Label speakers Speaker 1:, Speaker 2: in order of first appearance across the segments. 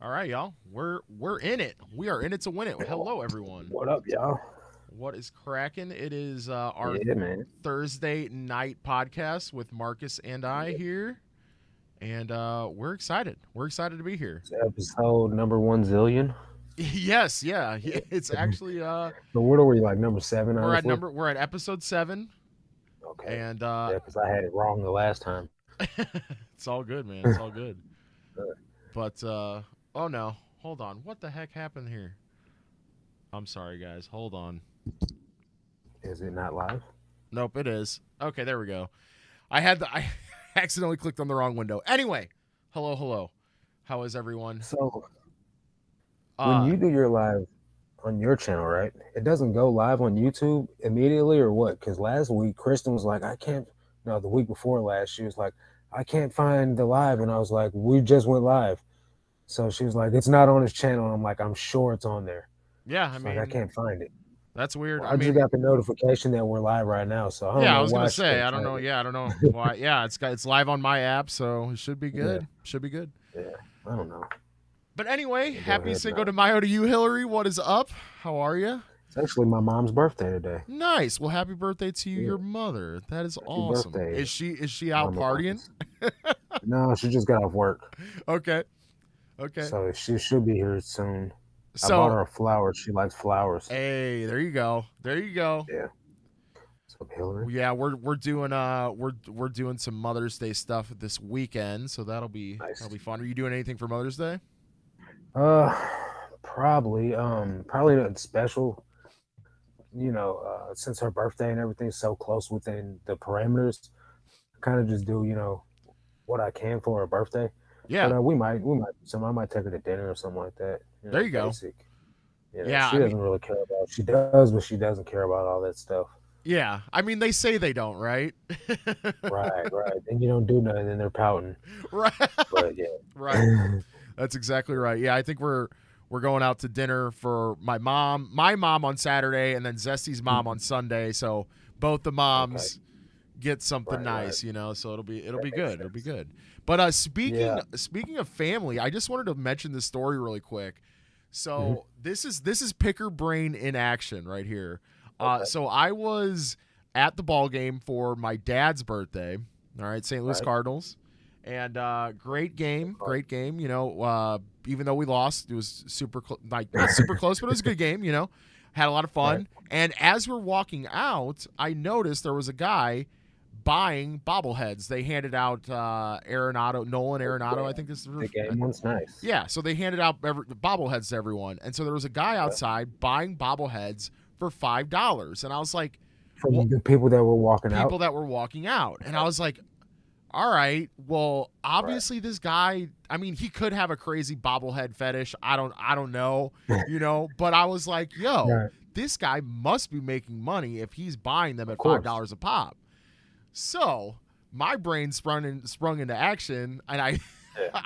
Speaker 1: All right, y'all. We're in it. We are in it to win it. Hello, everyone.
Speaker 2: What up, y'all?
Speaker 1: What is cracking? It is our
Speaker 2: Yeah, man.
Speaker 1: Thursday night podcast with Marcus and I here, and we're excited. We're excited to be here.
Speaker 2: It's episode number 1 zillion.
Speaker 1: Yes, yeah. It's actually
Speaker 2: So what are we, like number seven, honestly?
Speaker 1: we're at episode 7,
Speaker 2: Okay.
Speaker 1: and
Speaker 2: Yeah, because I had it wrong the last time.
Speaker 1: it's all good, man. It's all good. But oh no, hold on. What the heck happened here? I'm sorry, guys. Hold on.
Speaker 2: Is it not live?
Speaker 1: Nope, it is. Okay, there we go. I accidentally clicked on the wrong window. Anyway, hello. How is everyone?
Speaker 2: So when
Speaker 1: Uh
Speaker 2: you do your live on your channel, right? It doesn't go live on YouTube immediately or what? Because last week, Kristen was like, I can't, no, the week before last, she was like, I can't find the live. And I was like, we just went live. So she was like, it's not on his channel. And I'm like, I'm sure it's on there.
Speaker 1: yeah, I
Speaker 2: She's like, I
Speaker 1: mean,
Speaker 2: can't find it.
Speaker 1: that's weird.
Speaker 2: Well,
Speaker 1: I
Speaker 2: I just
Speaker 1: mean,
Speaker 2: got the notification that we're live right now, so I don't
Speaker 1: yeah, I
Speaker 2: know
Speaker 1: was going
Speaker 2: why
Speaker 1: to
Speaker 2: she
Speaker 1: say,
Speaker 2: couldn't
Speaker 1: I don't
Speaker 2: find
Speaker 1: know.
Speaker 2: it.
Speaker 1: Yeah, I don't know why. Yeah, it's live on my app, so it should be
Speaker 2: Yeah,
Speaker 1: good. Should be good.
Speaker 2: yeah, I don't know.
Speaker 1: But anyway,
Speaker 2: We'll go
Speaker 1: happy
Speaker 2: ahead
Speaker 1: Cinco
Speaker 2: now.
Speaker 1: de Mayo to you, Hillary. What is up? How are you?
Speaker 2: It's actually my mom's birthday today.
Speaker 1: Nice. Well, happy birthday to you,
Speaker 2: Yeah,
Speaker 1: your mother. That is
Speaker 2: happy
Speaker 1: awesome.
Speaker 2: birthday,
Speaker 1: Is she out
Speaker 2: Mama
Speaker 1: partying?
Speaker 2: Marcus. No, she just got off work,
Speaker 1: Okay. Okay.
Speaker 2: so she should be here soon. I bought
Speaker 1: So,
Speaker 2: her a flower. She likes flowers.
Speaker 1: hey, there you go. There you go.
Speaker 2: Yeah. So Hillary.
Speaker 1: Yeah, we're doing some Mother's Day stuff this weekend, so that'll
Speaker 2: Nice.
Speaker 1: be fun. Are you doing anything for Mother's Day?
Speaker 2: Uh, probably nothing special. Since her birthday and everything's so close within the parameters, kind of just do what I can for her birthday. But
Speaker 1: Yeah,
Speaker 2: we might I might take her to dinner or something like that.
Speaker 1: there you go.
Speaker 2: Basic.
Speaker 1: Yeah,
Speaker 2: She
Speaker 1: I mean,
Speaker 2: doesn't really care about. She does, but she doesn't care about all that stuff.
Speaker 1: yeah, I mean they say they don't, right?
Speaker 2: Right, right. And you don't do nothing, and they're pouting.
Speaker 1: Right,
Speaker 2: But
Speaker 1: right.
Speaker 2: yeah,
Speaker 1: That's exactly right. Yeah, I think we're going out to dinner for my mom on Saturday, and then Zesty's mom on Sunday. So both the
Speaker 2: okay,
Speaker 1: moms get something
Speaker 2: right, right.
Speaker 1: nice, So it'll
Speaker 2: That
Speaker 1: be
Speaker 2: makes
Speaker 1: good. It'll be
Speaker 2: sense.
Speaker 1: good. But
Speaker 2: Yeah.
Speaker 1: speaking of family, I just wanted to mention this story really quick.
Speaker 2: Hmm.
Speaker 1: So this is picker brain in action right here.
Speaker 2: Okay.
Speaker 1: So I was at the ball game for my dad's birthday. All right, St. Louis
Speaker 2: Right.
Speaker 1: Cardinals, and great game,
Speaker 2: Okay.
Speaker 1: great game. Even though we lost, it was like not super close, but it was a good game. Had a lot of
Speaker 2: Right.
Speaker 1: fun. And as we're walking out, I noticed there was a guy buying bobbleheads. They handed out Nolan Arenado,
Speaker 2: Yeah.
Speaker 1: I think this is.
Speaker 2: The game one's nice.
Speaker 1: Yeah, so they handed out bobbleheads to everyone, and so there was a guy
Speaker 2: Okay.
Speaker 1: outside buying bobbleheads for $5, and I was like,
Speaker 2: From
Speaker 1: "What?"
Speaker 2: the people that were walking out.
Speaker 1: People that were walking out, and I was like, "All right, well,
Speaker 2: Right.
Speaker 1: obviously this guy. I mean, he could have a crazy bobblehead fetish. I don't know, But I was like, yo,
Speaker 2: Right.
Speaker 1: this guy must be making money if he's buying them
Speaker 2: Of
Speaker 1: at five
Speaker 2: course.
Speaker 1: dollars a pop. So my brain sprung into action, and
Speaker 2: Yeah.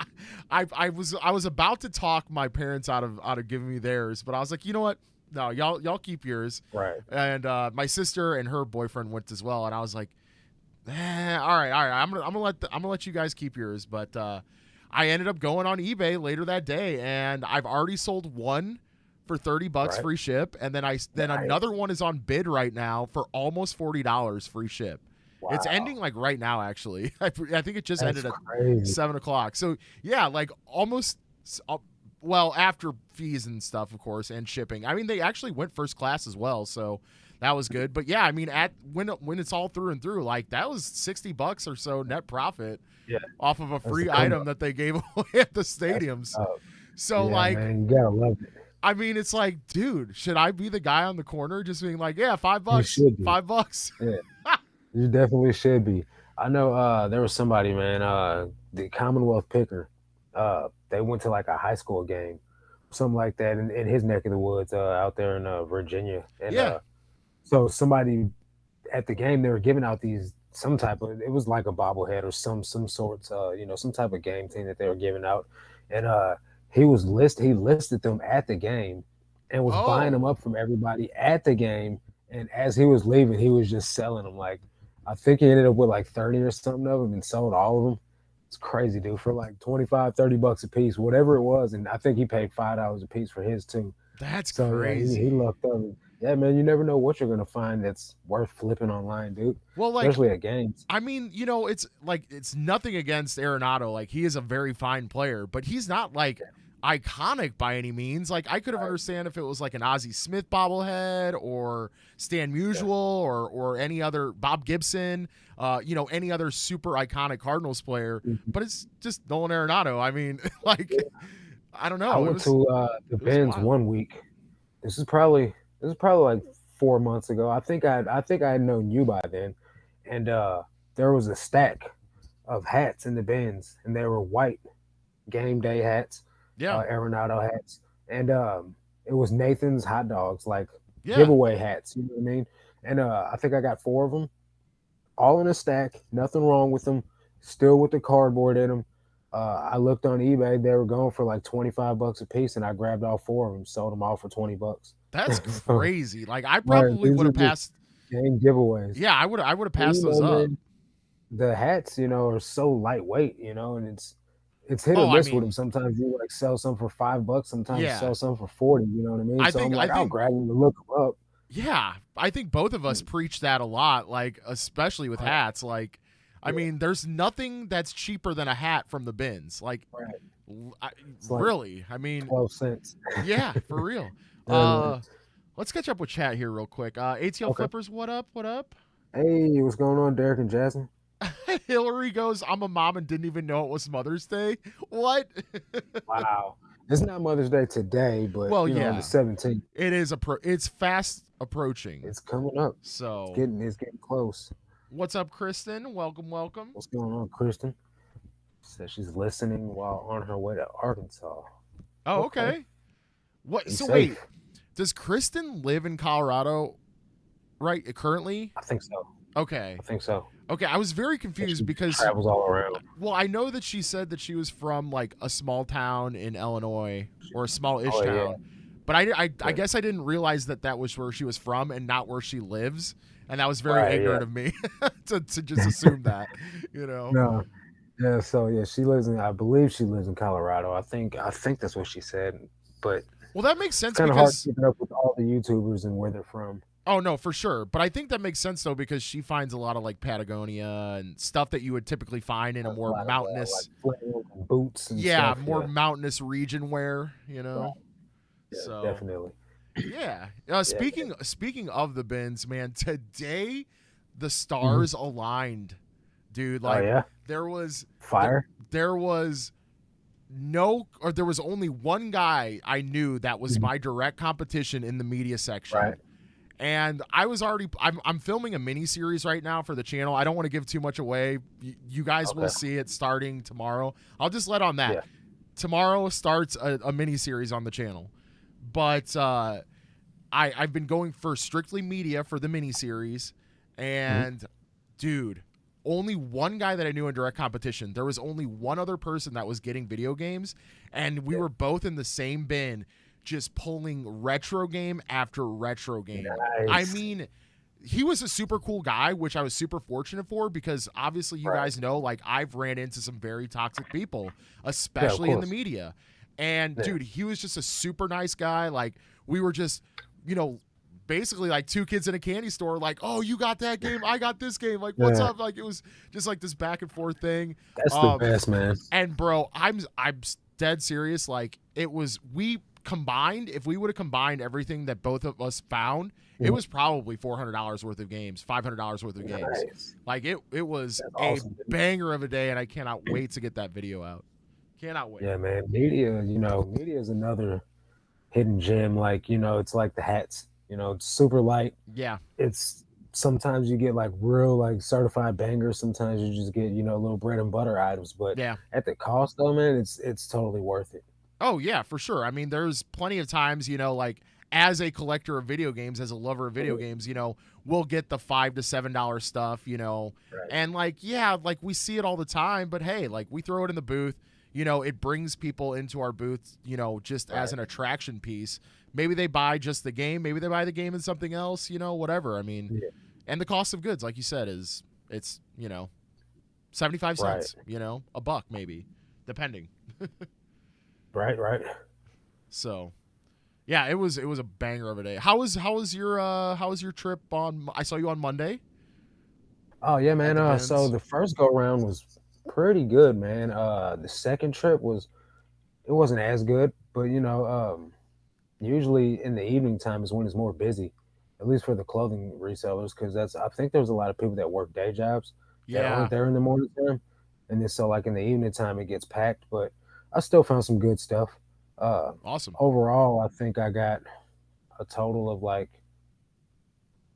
Speaker 1: I was about to talk my parents out of giving me theirs, but I was like, you know what? No, y'all keep yours.
Speaker 2: Right.
Speaker 1: And my sister and her boyfriend went as well, and I was like, all right. I'm gonna let you guys keep yours. But I ended up going on eBay later that day, and I've already sold one for $30
Speaker 2: Right.
Speaker 1: free ship, and then another
Speaker 2: Nice.
Speaker 1: one is on bid right now for almost $40 free ship. It's ending
Speaker 2: Wow.
Speaker 1: like right now, actually. I think it just
Speaker 2: That's
Speaker 1: ended at
Speaker 2: crazy.
Speaker 1: 7 o'clock. So yeah, like almost. Well, after fees and stuff, of course, and shipping. I mean, they actually went first class as well, so that was good. But yeah, I mean, at when it's all through and through, like that was $60 or so net profit
Speaker 2: Yeah.
Speaker 1: off of a
Speaker 2: That's the
Speaker 1: free
Speaker 2: come
Speaker 1: item
Speaker 2: up.
Speaker 1: that they gave away at the
Speaker 2: That's
Speaker 1: stadiums. So
Speaker 2: yeah,
Speaker 1: like,
Speaker 2: man. You gotta love it.
Speaker 1: I mean, it's like, dude, should I be the guy on the corner just being like, yeah, $5,
Speaker 2: You should be.
Speaker 1: $5?
Speaker 2: Yeah. You definitely should be. I know there was somebody, man, the Commonwealth Picker. They went to like a high school game, something like that in his neck of the woods, out there in Virginia. And
Speaker 1: Yeah.
Speaker 2: so somebody at the game, they were giving out these some type of, it was like a bobblehead or some sorts, some type of game thing that they were giving out. And he listed them at the game and was buying them
Speaker 1: Oh,
Speaker 2: up from everybody at the game. And as he was leaving, he was just selling them. Like I think he ended up with like 30 or something of them and sold all of them. It's crazy, dude. For like 25, $30 a piece, whatever it was, and I think he paid $5 a piece for his too.
Speaker 1: That's
Speaker 2: So yeah, he
Speaker 1: crazy.
Speaker 2: lucked up. Yeah, man, you never know what you're gonna find that's worth flipping online, dude.
Speaker 1: Well, like,
Speaker 2: Especially at games.
Speaker 1: I mean, it's like it's nothing against Arenado. Like he is a very fine player, but he's not like iconic by any means. Like I could have
Speaker 2: Right.
Speaker 1: understand if it was like an Ozzie Smith bobblehead or Stan
Speaker 2: Yeah.
Speaker 1: Musial or any other Bob Gibson, any other super iconic Cardinals player.
Speaker 2: Mhm.
Speaker 1: But it's just Nolan Arenado. I mean, like
Speaker 2: Yeah.
Speaker 1: I don't
Speaker 2: I
Speaker 1: know.
Speaker 2: went to the
Speaker 1: It was
Speaker 2: Benz
Speaker 1: wild.
Speaker 2: one week. This is probably like 4 months ago. I think I had known you by then, and there was a stack of hats in the bins, and they were white game day hats,
Speaker 1: Yeah,
Speaker 2: Arenado hats, and it was Nathan's hot dogs, like
Speaker 1: yeah.
Speaker 2: giveaway hats. You know what I mean? And I think I got four of them, all in a stack. Nothing wrong with them. Still with the cardboard in them. I looked on eBay; they were going for like $25 a piece, and I grabbed all four of them, sold them all for $20.
Speaker 1: That's
Speaker 2: So,
Speaker 1: crazy. Like I
Speaker 2: right,
Speaker 1: probably
Speaker 2: these
Speaker 1: would
Speaker 2: are
Speaker 1: have
Speaker 2: just
Speaker 1: passed.
Speaker 2: game giveaways.
Speaker 1: Yeah, I would have
Speaker 2: And
Speaker 1: passed
Speaker 2: you
Speaker 1: those
Speaker 2: know,
Speaker 1: up.
Speaker 2: man, the hats, are so lightweight, and it's hit or
Speaker 1: Oh, I
Speaker 2: miss with them.
Speaker 1: mean,
Speaker 2: Sometimes you like sell some for $5, sometimes you
Speaker 1: yeah.
Speaker 2: sell some for 40. You know what I mean?
Speaker 1: I
Speaker 2: So I'm
Speaker 1: think I
Speaker 2: like, I'll
Speaker 1: think
Speaker 2: grab them to look them up.
Speaker 1: yeah, I think both of us preach that a lot, like especially with
Speaker 2: Right.
Speaker 1: hats. Like, I
Speaker 2: Yeah.
Speaker 1: mean, there's nothing that's cheaper than a hat from the bins. Like,
Speaker 2: Right. It's like
Speaker 1: really, I mean,
Speaker 2: 12 cents.
Speaker 1: yeah, for real.
Speaker 2: Yeah, man.
Speaker 1: Uh, let's catch up with chat here real quick. ATL
Speaker 2: Okay.
Speaker 1: Flippers, what up? What up?
Speaker 2: Hey, what's going on, Derek and Jasmine?
Speaker 1: Hillary goes, I'm a mom and didn't even know it was Mother's Day. What?
Speaker 2: Wow. It's not Mother's Day today, but
Speaker 1: Well,
Speaker 2: on the
Speaker 1: yeah,
Speaker 2: 17th,
Speaker 1: it is it's fast approaching.
Speaker 2: it's coming up. It's
Speaker 1: So,
Speaker 2: getting it's getting close.
Speaker 1: what's up, Kristen? Welcome, welcome.
Speaker 2: What's going on, Kristen? Says she's listening while on her way to Arkansas.
Speaker 1: Oh,
Speaker 2: Okay.
Speaker 1: okay. What?
Speaker 2: Be
Speaker 1: So wait,
Speaker 2: safe.
Speaker 1: does Kristen live in Colorado right currently?
Speaker 2: I think so.
Speaker 1: Okay.
Speaker 2: I think so.
Speaker 1: Okay, I was very
Speaker 2: I think
Speaker 1: confused
Speaker 2: she
Speaker 1: because
Speaker 2: travels all around.
Speaker 1: well, I know that she said that she was from like a small town in Illinois or a small-ish
Speaker 2: Oh yeah.
Speaker 1: town. But I
Speaker 2: Yeah.
Speaker 1: guess I didn't realize that that was where she was from and not where she lives. And that was very
Speaker 2: Right. Yeah.
Speaker 1: ignorant of me to just assume that, you know.
Speaker 2: No. Yeah. So yeah, she lives in. I believe she lives in Colorado. I think that's what she said. But
Speaker 1: Well, that makes
Speaker 2: it's
Speaker 1: sense
Speaker 2: kind of hard
Speaker 1: because
Speaker 2: keeping up with all the YouTubers and where they're from.
Speaker 1: oh no, for sure. But I think that makes sense though because she finds a lot of like Patagonia and stuff that you would typically find in a
Speaker 2: A
Speaker 1: more
Speaker 2: lot of like
Speaker 1: mountainous,
Speaker 2: flannels and boots and
Speaker 1: yeah,
Speaker 2: stuff.
Speaker 1: more
Speaker 2: Yeah.
Speaker 1: mountainous region wear,
Speaker 2: Right. Yeah.
Speaker 1: So
Speaker 2: Definitely.
Speaker 1: yeah.
Speaker 2: Yeah. Man.
Speaker 1: Speaking of the bins, man, today the
Speaker 2: Mhm.
Speaker 1: stars aligned, dude.
Speaker 2: Oh
Speaker 1: Like
Speaker 2: yeah.
Speaker 1: there was
Speaker 2: Fire.
Speaker 1: there was there was only one guy I knew that was
Speaker 2: Mhm.
Speaker 1: my direct competition in the media section.
Speaker 2: Right.
Speaker 1: And I'm filming a mini series right now for the channel. I don't want to give too much away. You guys will
Speaker 2: Okay.
Speaker 1: see it starting tomorrow. I'll just let on that.
Speaker 2: Yeah.
Speaker 1: Tomorrow starts a mini series on the channel. But I've been going for strictly media for the mini series.
Speaker 2: Mhm.
Speaker 1: And dude, only one guy that I knew in direct competition. There was only one other person that was getting video games, and we
Speaker 2: Yeah.
Speaker 1: were both in the same bin, just pulling retro game after retro game. I
Speaker 2: Nice.
Speaker 1: mean, he was a super cool guy, which I was super fortunate for because obviously you
Speaker 2: Right.
Speaker 1: guys know, like I've ran into some very toxic people,
Speaker 2: Yeah. Of
Speaker 1: especially in the
Speaker 2: course.
Speaker 1: media. And
Speaker 2: Yeah.
Speaker 1: dude, he was just a super nice guy. Like we were just, you know, basically like two kids in a candy store, like, oh, you got that game, I got this game. Like, what's
Speaker 2: Yeah.
Speaker 1: up? Like it was just like this back and forth thing.
Speaker 2: That's the
Speaker 1: Um,
Speaker 2: best, man.
Speaker 1: and bro, I'm dead serious. Like it was we combined. If we would have combined everything that both of us found, it
Speaker 2: Mhm.
Speaker 1: was probably $400 worth of games, $500 worth of games.
Speaker 2: Nice.
Speaker 1: Like it was
Speaker 2: That's
Speaker 1: a
Speaker 2: awesome, dude.
Speaker 1: banger of a day, and I cannot wait to get that video out. Cannot wait.
Speaker 2: Yeah, man. Media is another hidden gem. Like, it's like the hats. It's super light.
Speaker 1: Yeah,
Speaker 2: It's sometimes you get like real like certified bangers. Sometimes you just get, little bread and butter items. But
Speaker 1: yeah.
Speaker 2: at the cost though, man, it's totally worth it.
Speaker 1: Oh yeah, for sure. I mean, there's plenty of times, like as a collector of video games, as a lover of video games, we'll get the $5 to $7 stuff,
Speaker 2: Right.
Speaker 1: and like, yeah, like we see it all the time, but hey, like we throw it in the booth, it brings people into our booth, just as
Speaker 2: Right.
Speaker 1: an attraction piece. Maybe they buy just the game, maybe they buy the game and something else, whatever. I mean,
Speaker 2: Yeah.
Speaker 1: and the cost of goods, like you said, it's, 75
Speaker 2: Right,
Speaker 1: cents, you know, a buck maybe, depending.
Speaker 2: right.
Speaker 1: So, yeah, it was a banger of a day. How was your trip on I saw you on Monday
Speaker 2: Oh yeah,
Speaker 1: at
Speaker 2: man.
Speaker 1: the
Speaker 2: So
Speaker 1: bins.
Speaker 2: the first go round was pretty good, man. The second trip was it wasn't as good, but usually in the evening time is when it's more busy, at least for the clothing resellers, because that's I think there's a lot of people that work day jobs that aren't
Speaker 1: Yeah,
Speaker 2: there in the morning time, and then so like in the evening time it gets packed. But I still found some good stuff. Uh,
Speaker 1: awesome.
Speaker 2: Overall, I think I got a total of like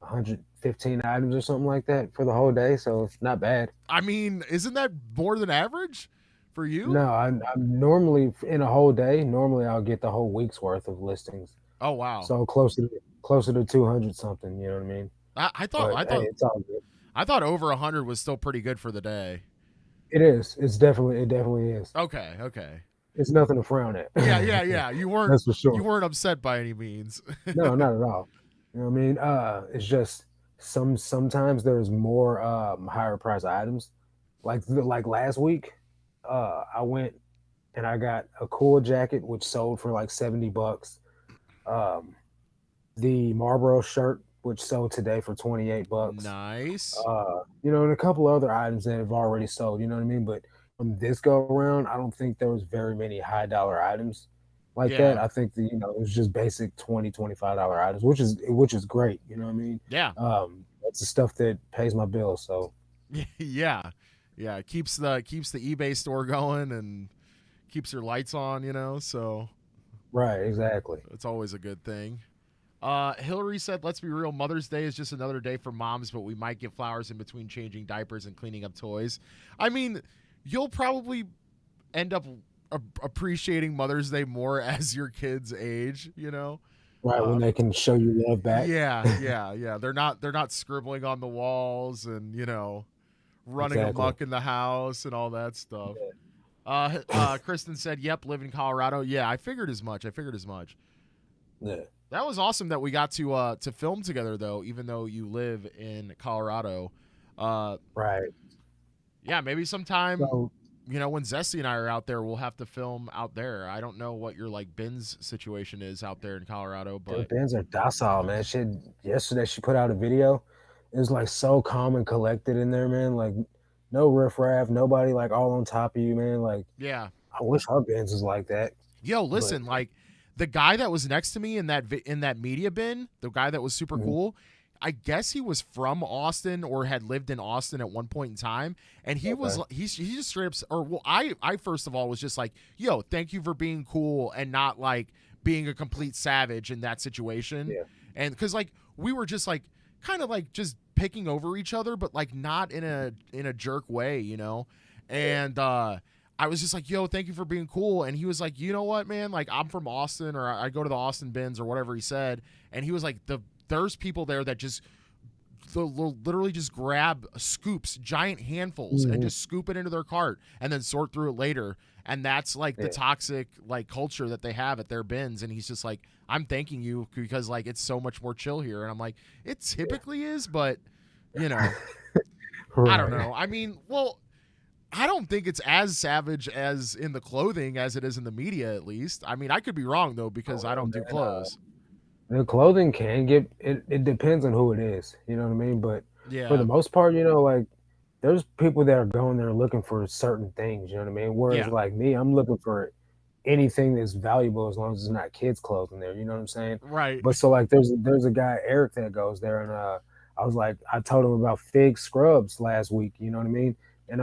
Speaker 2: 115 items or something like that for the whole day, so it's not bad.
Speaker 1: I mean, isn't that more than average for you?
Speaker 2: No, I'm normally in a whole day. Normally, I'll get the whole week's worth of listings,
Speaker 1: Oh wow.
Speaker 2: so closer to 200 something. You know what I mean?
Speaker 1: I thought
Speaker 2: But
Speaker 1: I
Speaker 2: hey,
Speaker 1: thought
Speaker 2: it's all good.
Speaker 1: I thought over 100 was still pretty good for the day.
Speaker 2: It is. It definitely is.
Speaker 1: Okay, okay.
Speaker 2: It's nothing to frown at.
Speaker 1: Yeah, yeah, yeah. You weren't
Speaker 2: That's for
Speaker 1: you
Speaker 2: sure.
Speaker 1: weren't upset by any means.
Speaker 2: No, not at all. You know what I mean? It's just sometimes there's more higher price items. Like last week, I went and I got a cool jacket which sold for like $70. Um, the Marlboro shirt which sold today for $28.
Speaker 1: Nice.
Speaker 2: And a couple other items that have already sold. You know what I mean? But from this go around, I don't think there was very many high dollar items like that.
Speaker 1: Yeah.
Speaker 2: I think it was just basic $20, $25 items, which is great. You know what I mean?
Speaker 1: Yeah.
Speaker 2: That's the stuff that pays my bills. So
Speaker 1: Yeah. Yeah, keeps the eBay store going and keeps your lights on, so
Speaker 2: right, exactly.
Speaker 1: it's always a good thing. Hillary said, "Let's be real. Mother's Day is just another day for moms, but we might get flowers in between changing diapers and cleaning up toys." I mean, you'll probably end up appreciating Mother's Day more as your kids age.
Speaker 2: Right, when
Speaker 1: Uh,
Speaker 2: they can show you love back.
Speaker 1: yeah, yeah, yeah. They're not scribbling on the walls and running
Speaker 2: Exactly.
Speaker 1: amok in the house and all that stuff. Kristen said, "Yep, live in Colorado." Yeah, I figured as much.
Speaker 2: Yeah.
Speaker 1: That was awesome that we got to film together, though, even though you live in Colorado. Uh,
Speaker 2: Right.
Speaker 1: yeah, maybe sometime,
Speaker 2: So
Speaker 1: when Zesty and I are out there, we'll have to film out there. I don't know what your like bins situation is out there in Colorado,
Speaker 2: their
Speaker 1: but
Speaker 2: bands are docile, man. Yesterday she put out a video. It was like so calm and collected in there, man. Like no riffraff, nobody like all on top of you, man. Like
Speaker 1: yeah.
Speaker 2: I wish our bands was like that.
Speaker 1: Yo,
Speaker 2: But
Speaker 1: listen, like the guy that was next to me in that media bin, the guy that was super
Speaker 2: mhm,
Speaker 1: cool. I guess he was from Austin or had lived in Austin at one point in time, and
Speaker 2: okay.
Speaker 1: he just straight up or well, I first of all was just like, yo, thank you for being cool and not like being a complete savage in that situation,
Speaker 2: Yeah.
Speaker 1: and because like we were just like kind of like just picking over each other, but like not in a jerk way.
Speaker 2: Yeah.
Speaker 1: And I was just like, yo, thank you for being cool. And he was like, you know what, man? Like, I'm from Austin, or I go to the Austin bins, or whatever he said. And he was like, there's people there that just they'll literally just grab scoops, giant handfuls, and
Speaker 2: Mhm,
Speaker 1: just scoop it into their cart and then sort through it later. And that's like the
Speaker 2: yeah.
Speaker 1: toxic like culture that they have at their bins. And he's just like, I'm thanking you because like it's so much more chill here. And I'm like, it
Speaker 2: Yeah.
Speaker 1: typically is, but you know, I don't
Speaker 2: Right.
Speaker 1: know. I mean, well, I don't think it's as savage as in the clothing as it is in the media, at least. I mean, I could be wrong though because I
Speaker 2: Oh
Speaker 1: don't do
Speaker 2: man.
Speaker 1: clothes.
Speaker 2: The clothing can get it depends on who it is. You know what I mean? But for the
Speaker 1: Yeah,
Speaker 2: most part, like there's people that are going there looking for certain things, you know what I mean? Whereas
Speaker 1: yeah,
Speaker 2: like me, I'm looking for anything that's valuable as long as it's not kids' clothing there, you know what I'm saying?
Speaker 1: right.
Speaker 2: But so like there's a guy, Eric, that goes there and I was like, I told him about fig scrubs last week, you know what I mean? And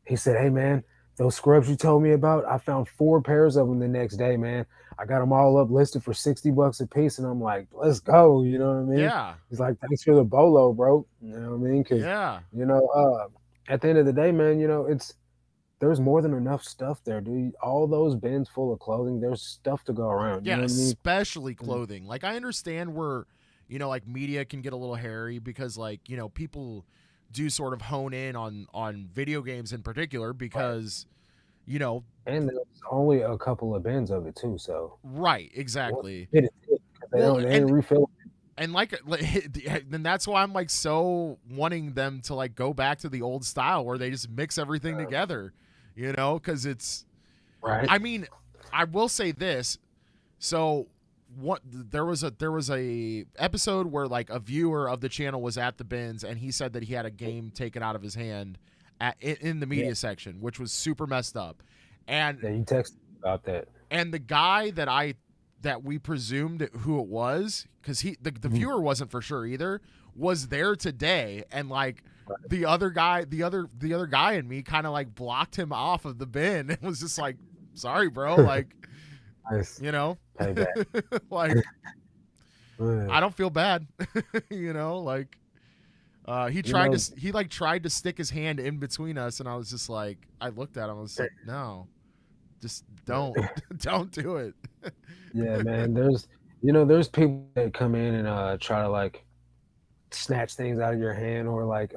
Speaker 2: he said, "Hey man, those scrubs you told me about, I found 4 pairs of them the next day, man. I got them all up listed for $60 a piece." And I'm like, "Let's go," you know what I mean?
Speaker 1: Yeah,
Speaker 2: He's like, "Thanks for the bolo, bro." You know what I mean? Because
Speaker 1: yeah,
Speaker 2: you know, at the end of the day, man, there's more than enough stuff there, dude. All those bins full of clothing, there's stuff to go around. You
Speaker 1: yeah.
Speaker 2: know what I mean?
Speaker 1: Especially
Speaker 2: And
Speaker 1: clothing. Like I understand where, like media can get a little hairy because like people do sort of hone in on video games in particular
Speaker 2: right,
Speaker 1: because you know
Speaker 2: and there's only a couple of bins of it too. So
Speaker 1: right
Speaker 2: once
Speaker 1: exactly.
Speaker 2: you hit it, 'cause
Speaker 1: Well,
Speaker 2: they ain't
Speaker 1: and
Speaker 2: refilling.
Speaker 1: and then that's why I'm like so wanting them to like go back to the old style where they just mix everything together, because it's.
Speaker 2: Right.
Speaker 1: I mean, I will say this. So what there was a episode where like a viewer of the channel was at the bins and he said that he had a game taken out of his hand in the
Speaker 2: Yeah.
Speaker 1: media section, which was super messed up, and
Speaker 2: Yeah. You texted me about that.
Speaker 1: and the guy that we presumed who it was, because the
Speaker 2: Mhm.
Speaker 1: viewer wasn't for sure either, was there today, and like
Speaker 2: Right.
Speaker 1: the other guy and me kind of like blocked him off of the bin and was just like, sorry bro, like,
Speaker 2: Nice
Speaker 1: you know
Speaker 2: payback.
Speaker 1: like,
Speaker 2: Yeah.
Speaker 1: I don't feel bad. Like, he
Speaker 2: You
Speaker 1: tried
Speaker 2: know,
Speaker 1: to he like tried to stick his hand in between us, and I was just like, I looked at him, I was like, no, just don't don't do it.
Speaker 2: yeah, man. There's people that come in and try to like snatch things out of your hand or like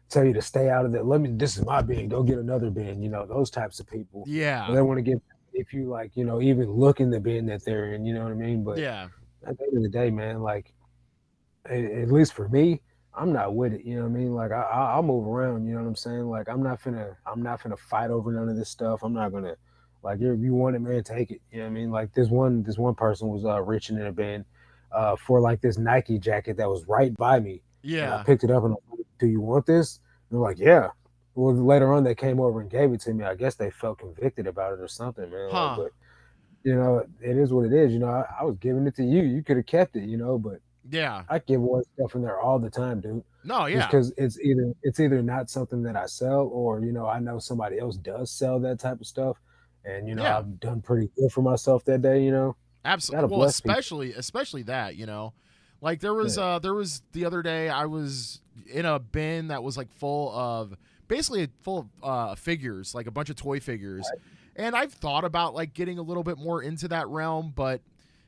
Speaker 2: tell you to stay out of it. This is my bin, go get another bin, those types of people. Or
Speaker 1: Yeah,
Speaker 2: they want to get if you like, even look in the bin that they're in, you know what I mean? But
Speaker 1: yeah,
Speaker 2: at the end of the day, man, like at least for me, I'm not with it. You know what I mean? Like I'll move around. You know what I'm saying? Like I'm not finna fight over none of this stuff. I'm not gonna like if you want it, man, take it. You know what I mean? Like this one person was reaching in a bin for like this Nike jacket that was right by me, and I
Speaker 1: yeah.
Speaker 2: picked it up and I'm like, do you want this? And they're like, yeah. Well, later on they came over and gave it to me. I guess they felt convicted about it or something, man. Like,
Speaker 1: Huh.
Speaker 2: but it is what it is. I was giving it to you. You could have kept it, but
Speaker 1: Yeah.
Speaker 2: I give away stuff in there all the time, dude.
Speaker 1: No,
Speaker 2: Just
Speaker 1: yeah.
Speaker 2: because it's either not something that I sell, or I know somebody else does sell that type of stuff, and
Speaker 1: Yeah.
Speaker 2: I've done pretty good for myself that day. Gotta
Speaker 1: Absolutely. Well,
Speaker 2: bless people.
Speaker 1: especially that, like there was
Speaker 2: Yeah,
Speaker 1: the other day I was in a bin that was like full of basically full of figures, like a bunch of toy figures. And I've thought about like getting a little bit more into that realm, but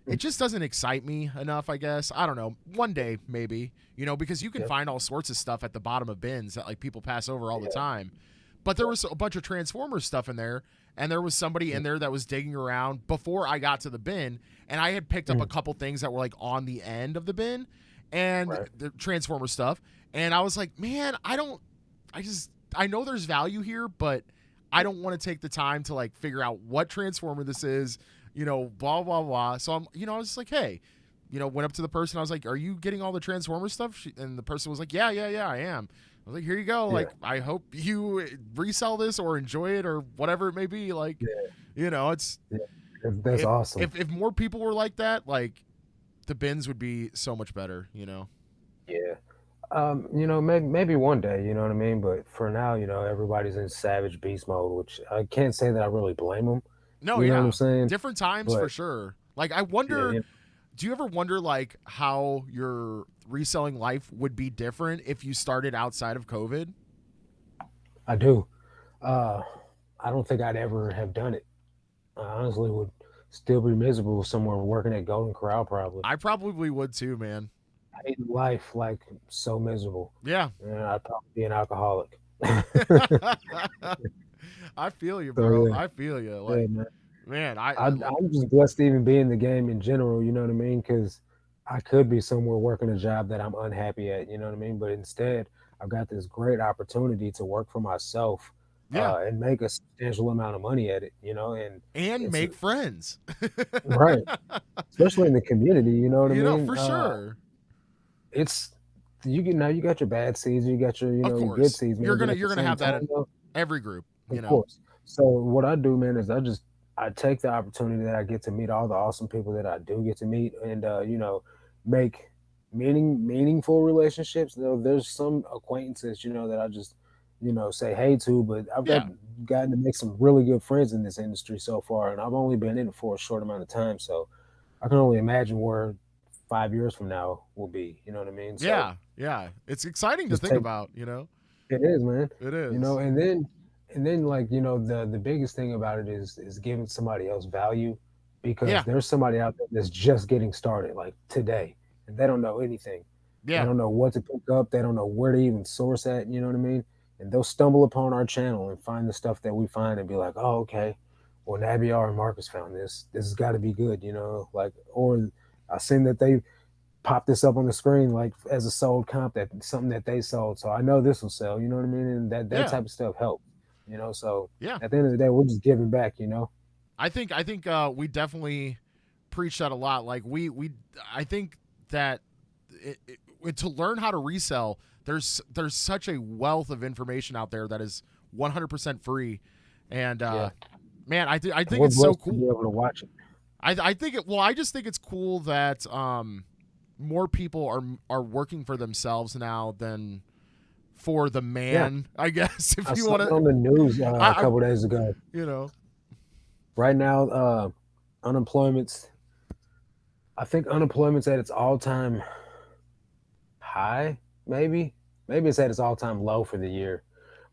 Speaker 1: it just doesn't excite me enough, I guess. I don't know. One day maybe, because you can
Speaker 2: yeah,
Speaker 1: find all sorts of stuff at the bottom of bins that like people pass over all the
Speaker 2: yeah,
Speaker 1: time. But there was a bunch of Transformers stuff in there, and there was somebody
Speaker 2: yeah.
Speaker 1: in there that was digging around before I got to the bin, and I had picked up a
Speaker 2: Mm,
Speaker 1: couple things that were like on the end of the bin, and
Speaker 2: right.
Speaker 1: the Transformer stuff, and I was like, man, I know there's value here, but I don't want to take the time to like figure out what Transformer this is, blah blah blah. So I was just like, hey, went up to the person. I was like, "Are you getting all the Transformer stuff?" And the person was like, "Yeah, yeah, yeah, I am." I was like, "Here you go.
Speaker 2: Yeah,
Speaker 1: Like, I hope you resell this or enjoy it or whatever it may be. Like,
Speaker 2: yeah,
Speaker 1: it's
Speaker 2: yeah. That's
Speaker 1: if
Speaker 2: awesome.
Speaker 1: if more people were like that, like the bins would be so much better.
Speaker 2: Yeah. Maybe one day, you know what I mean? But for now, everybody's in savage beast mode, which I can't say that I really blame them.
Speaker 1: No,
Speaker 2: You know what I'm
Speaker 1: yeah,
Speaker 2: saying?
Speaker 1: different times for
Speaker 2: But
Speaker 1: sure. Like, I
Speaker 2: yeah,
Speaker 1: wonder. Do you ever wonder like how your reselling life would be different if you started outside of COVID?
Speaker 2: I do. Uh, I don't think I'd ever have done it. I honestly would still be miserable somewhere working at Golden Corral, probably.
Speaker 1: I probably would too, man.
Speaker 2: Hating life like so miserable.
Speaker 1: Yeah.
Speaker 2: And I'd probably be an alcoholic.
Speaker 1: I feel you,
Speaker 2: So
Speaker 1: bro.
Speaker 2: yeah,
Speaker 1: I feel you.
Speaker 2: yeah,
Speaker 1: Like,
Speaker 2: man.
Speaker 1: man,
Speaker 2: I'm just blessed to even be in the game in general. You know what I mean? Because I could be somewhere working a job that I'm unhappy at. You know what I mean? But instead, I've got this great opportunity to work for myself
Speaker 1: yeah,
Speaker 2: and make a substantial amount of money at it. And
Speaker 1: and
Speaker 2: it's
Speaker 1: make friends.
Speaker 2: right, especially in the community. You know what I mean?
Speaker 1: For sure.
Speaker 2: It's you got your bad seeds, you got your
Speaker 1: Of
Speaker 2: your good
Speaker 1: course,
Speaker 2: seeds,
Speaker 1: you're
Speaker 2: man. But
Speaker 1: gonna
Speaker 2: at the
Speaker 1: you're gonna
Speaker 2: same
Speaker 1: have that at
Speaker 2: time, though,
Speaker 1: every group.
Speaker 2: of course. So what I do, man, is I take the opportunity that I get to meet all the awesome people that I do get to meet, and make meaningful relationships. There's some acquaintances, that I just say hey to, but I've
Speaker 1: Yeah,
Speaker 2: gotten to make some really good friends in this industry so far, and I've only been in it for a short amount of time, so I can only imagine where 5 years from now will be. You know what I mean? So
Speaker 1: yeah, yeah. It's exciting to
Speaker 2: just
Speaker 1: think
Speaker 2: take
Speaker 1: about.
Speaker 2: it is, man.
Speaker 1: It is.
Speaker 2: And then like, the biggest thing about it is giving somebody else value, because
Speaker 1: Yeah,
Speaker 2: there's somebody out there that's just getting started like today, and they don't know anything. They
Speaker 1: yeah,
Speaker 2: don't know what to pick up, they don't know where to even source at, you know what I mean? And they'll stumble upon our channel and find the stuff that we find and be like, "Oh, okay. Well, Nabiar and Marcus found this. This has got to be good," like, or I seen that pop this up on the screen like as a sold comp, that something that they sold. So I know this will sell. You know what I mean? And that
Speaker 1: Yeah.
Speaker 2: type of stuff helps. So
Speaker 1: Yeah.
Speaker 2: at the end of the day, we're just giving back.
Speaker 1: I think we definitely preach that a lot. Like I think that to learn how to resell, there's such a wealth of information out there that is 100% free, and
Speaker 2: Yeah,
Speaker 1: man, I
Speaker 2: and
Speaker 1: think
Speaker 2: we're
Speaker 1: it's so
Speaker 2: blessed to be
Speaker 1: cool.
Speaker 2: able to watch it.
Speaker 1: I think it. Well, I just think it's cool that more people are working for themselves now than for the
Speaker 2: Yeah,
Speaker 1: man. I guess if
Speaker 2: I
Speaker 1: you
Speaker 2: saw
Speaker 1: want
Speaker 2: it
Speaker 1: to,
Speaker 2: on the news a
Speaker 1: I
Speaker 2: couple days ago.
Speaker 1: you know
Speaker 2: Right now, unemployment's. I think unemployment's at its all-time high. Maybe it's at its all-time low for the year.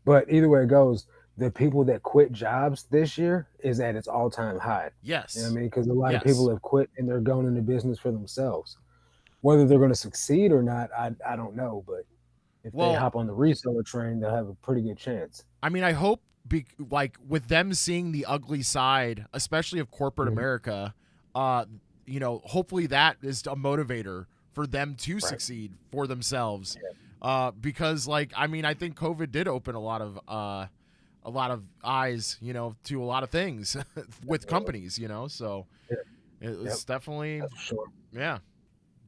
Speaker 2: But either way it goes, the people that quit jobs this year is at its all-time high. You know what I
Speaker 1: yes,
Speaker 2: mean? Because a lot of people
Speaker 1: yes.
Speaker 2: have quit and they're going into business for themselves. Whether they're going to succeed or not, I don't know. But if they
Speaker 1: Well,
Speaker 2: hop on the reseller train, they'll have a pretty good chance.
Speaker 1: I mean, I hope like with them seeing the ugly side, especially of corporate
Speaker 2: Mhm.
Speaker 1: America, uh, hopefully that is a motivator for them to
Speaker 2: Right.
Speaker 1: succeed for themselves.
Speaker 2: Yeah.
Speaker 1: Because like I mean, I think COVID did open a lot of eyes, to a lot of things with
Speaker 2: Definitely.
Speaker 1: companies, so
Speaker 2: Yeah. Yep.
Speaker 1: it's definitely,
Speaker 2: That's for sure.
Speaker 1: yeah,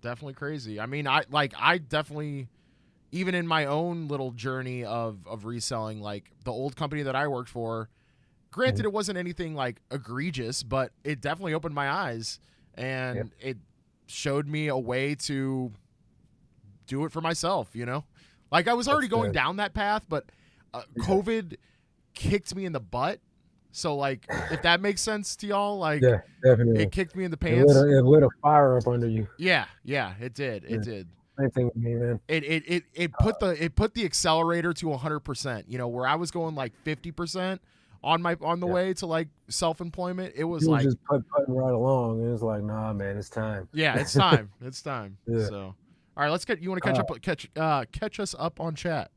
Speaker 1: definitely crazy. I mean, I definitely, even in my own little journey of reselling, like the old company that I worked for, granted
Speaker 2: Mhm.
Speaker 1: it wasn't anything like egregious, but it definitely opened my eyes
Speaker 2: Yeah.
Speaker 1: and it showed me a way to do it for myself. Like I was
Speaker 2: That's
Speaker 1: already going
Speaker 2: good.
Speaker 1: down that path, but
Speaker 2: Yeah.
Speaker 1: COVID kicked me in the butt. So like if that makes sense to y'all, like
Speaker 2: Yeah. Definitely.
Speaker 1: it kicked me in the
Speaker 2: It lit
Speaker 1: pants.
Speaker 2: a fire up under you.
Speaker 1: Yeah, it did.
Speaker 2: Yeah.
Speaker 1: It did.
Speaker 2: Same thing with me, man.
Speaker 1: It put the accelerator to 100%. Where I was going like 50% on the
Speaker 2: Yeah.
Speaker 1: way to like self-employment. It was
Speaker 2: You were
Speaker 1: like,
Speaker 2: just putting right along, and it's like, nah, man, it's time.
Speaker 1: yeah, it's time. It's time.
Speaker 2: Yeah.
Speaker 1: So, all right, let's get you want to
Speaker 2: Uh,
Speaker 1: catch us up on chat.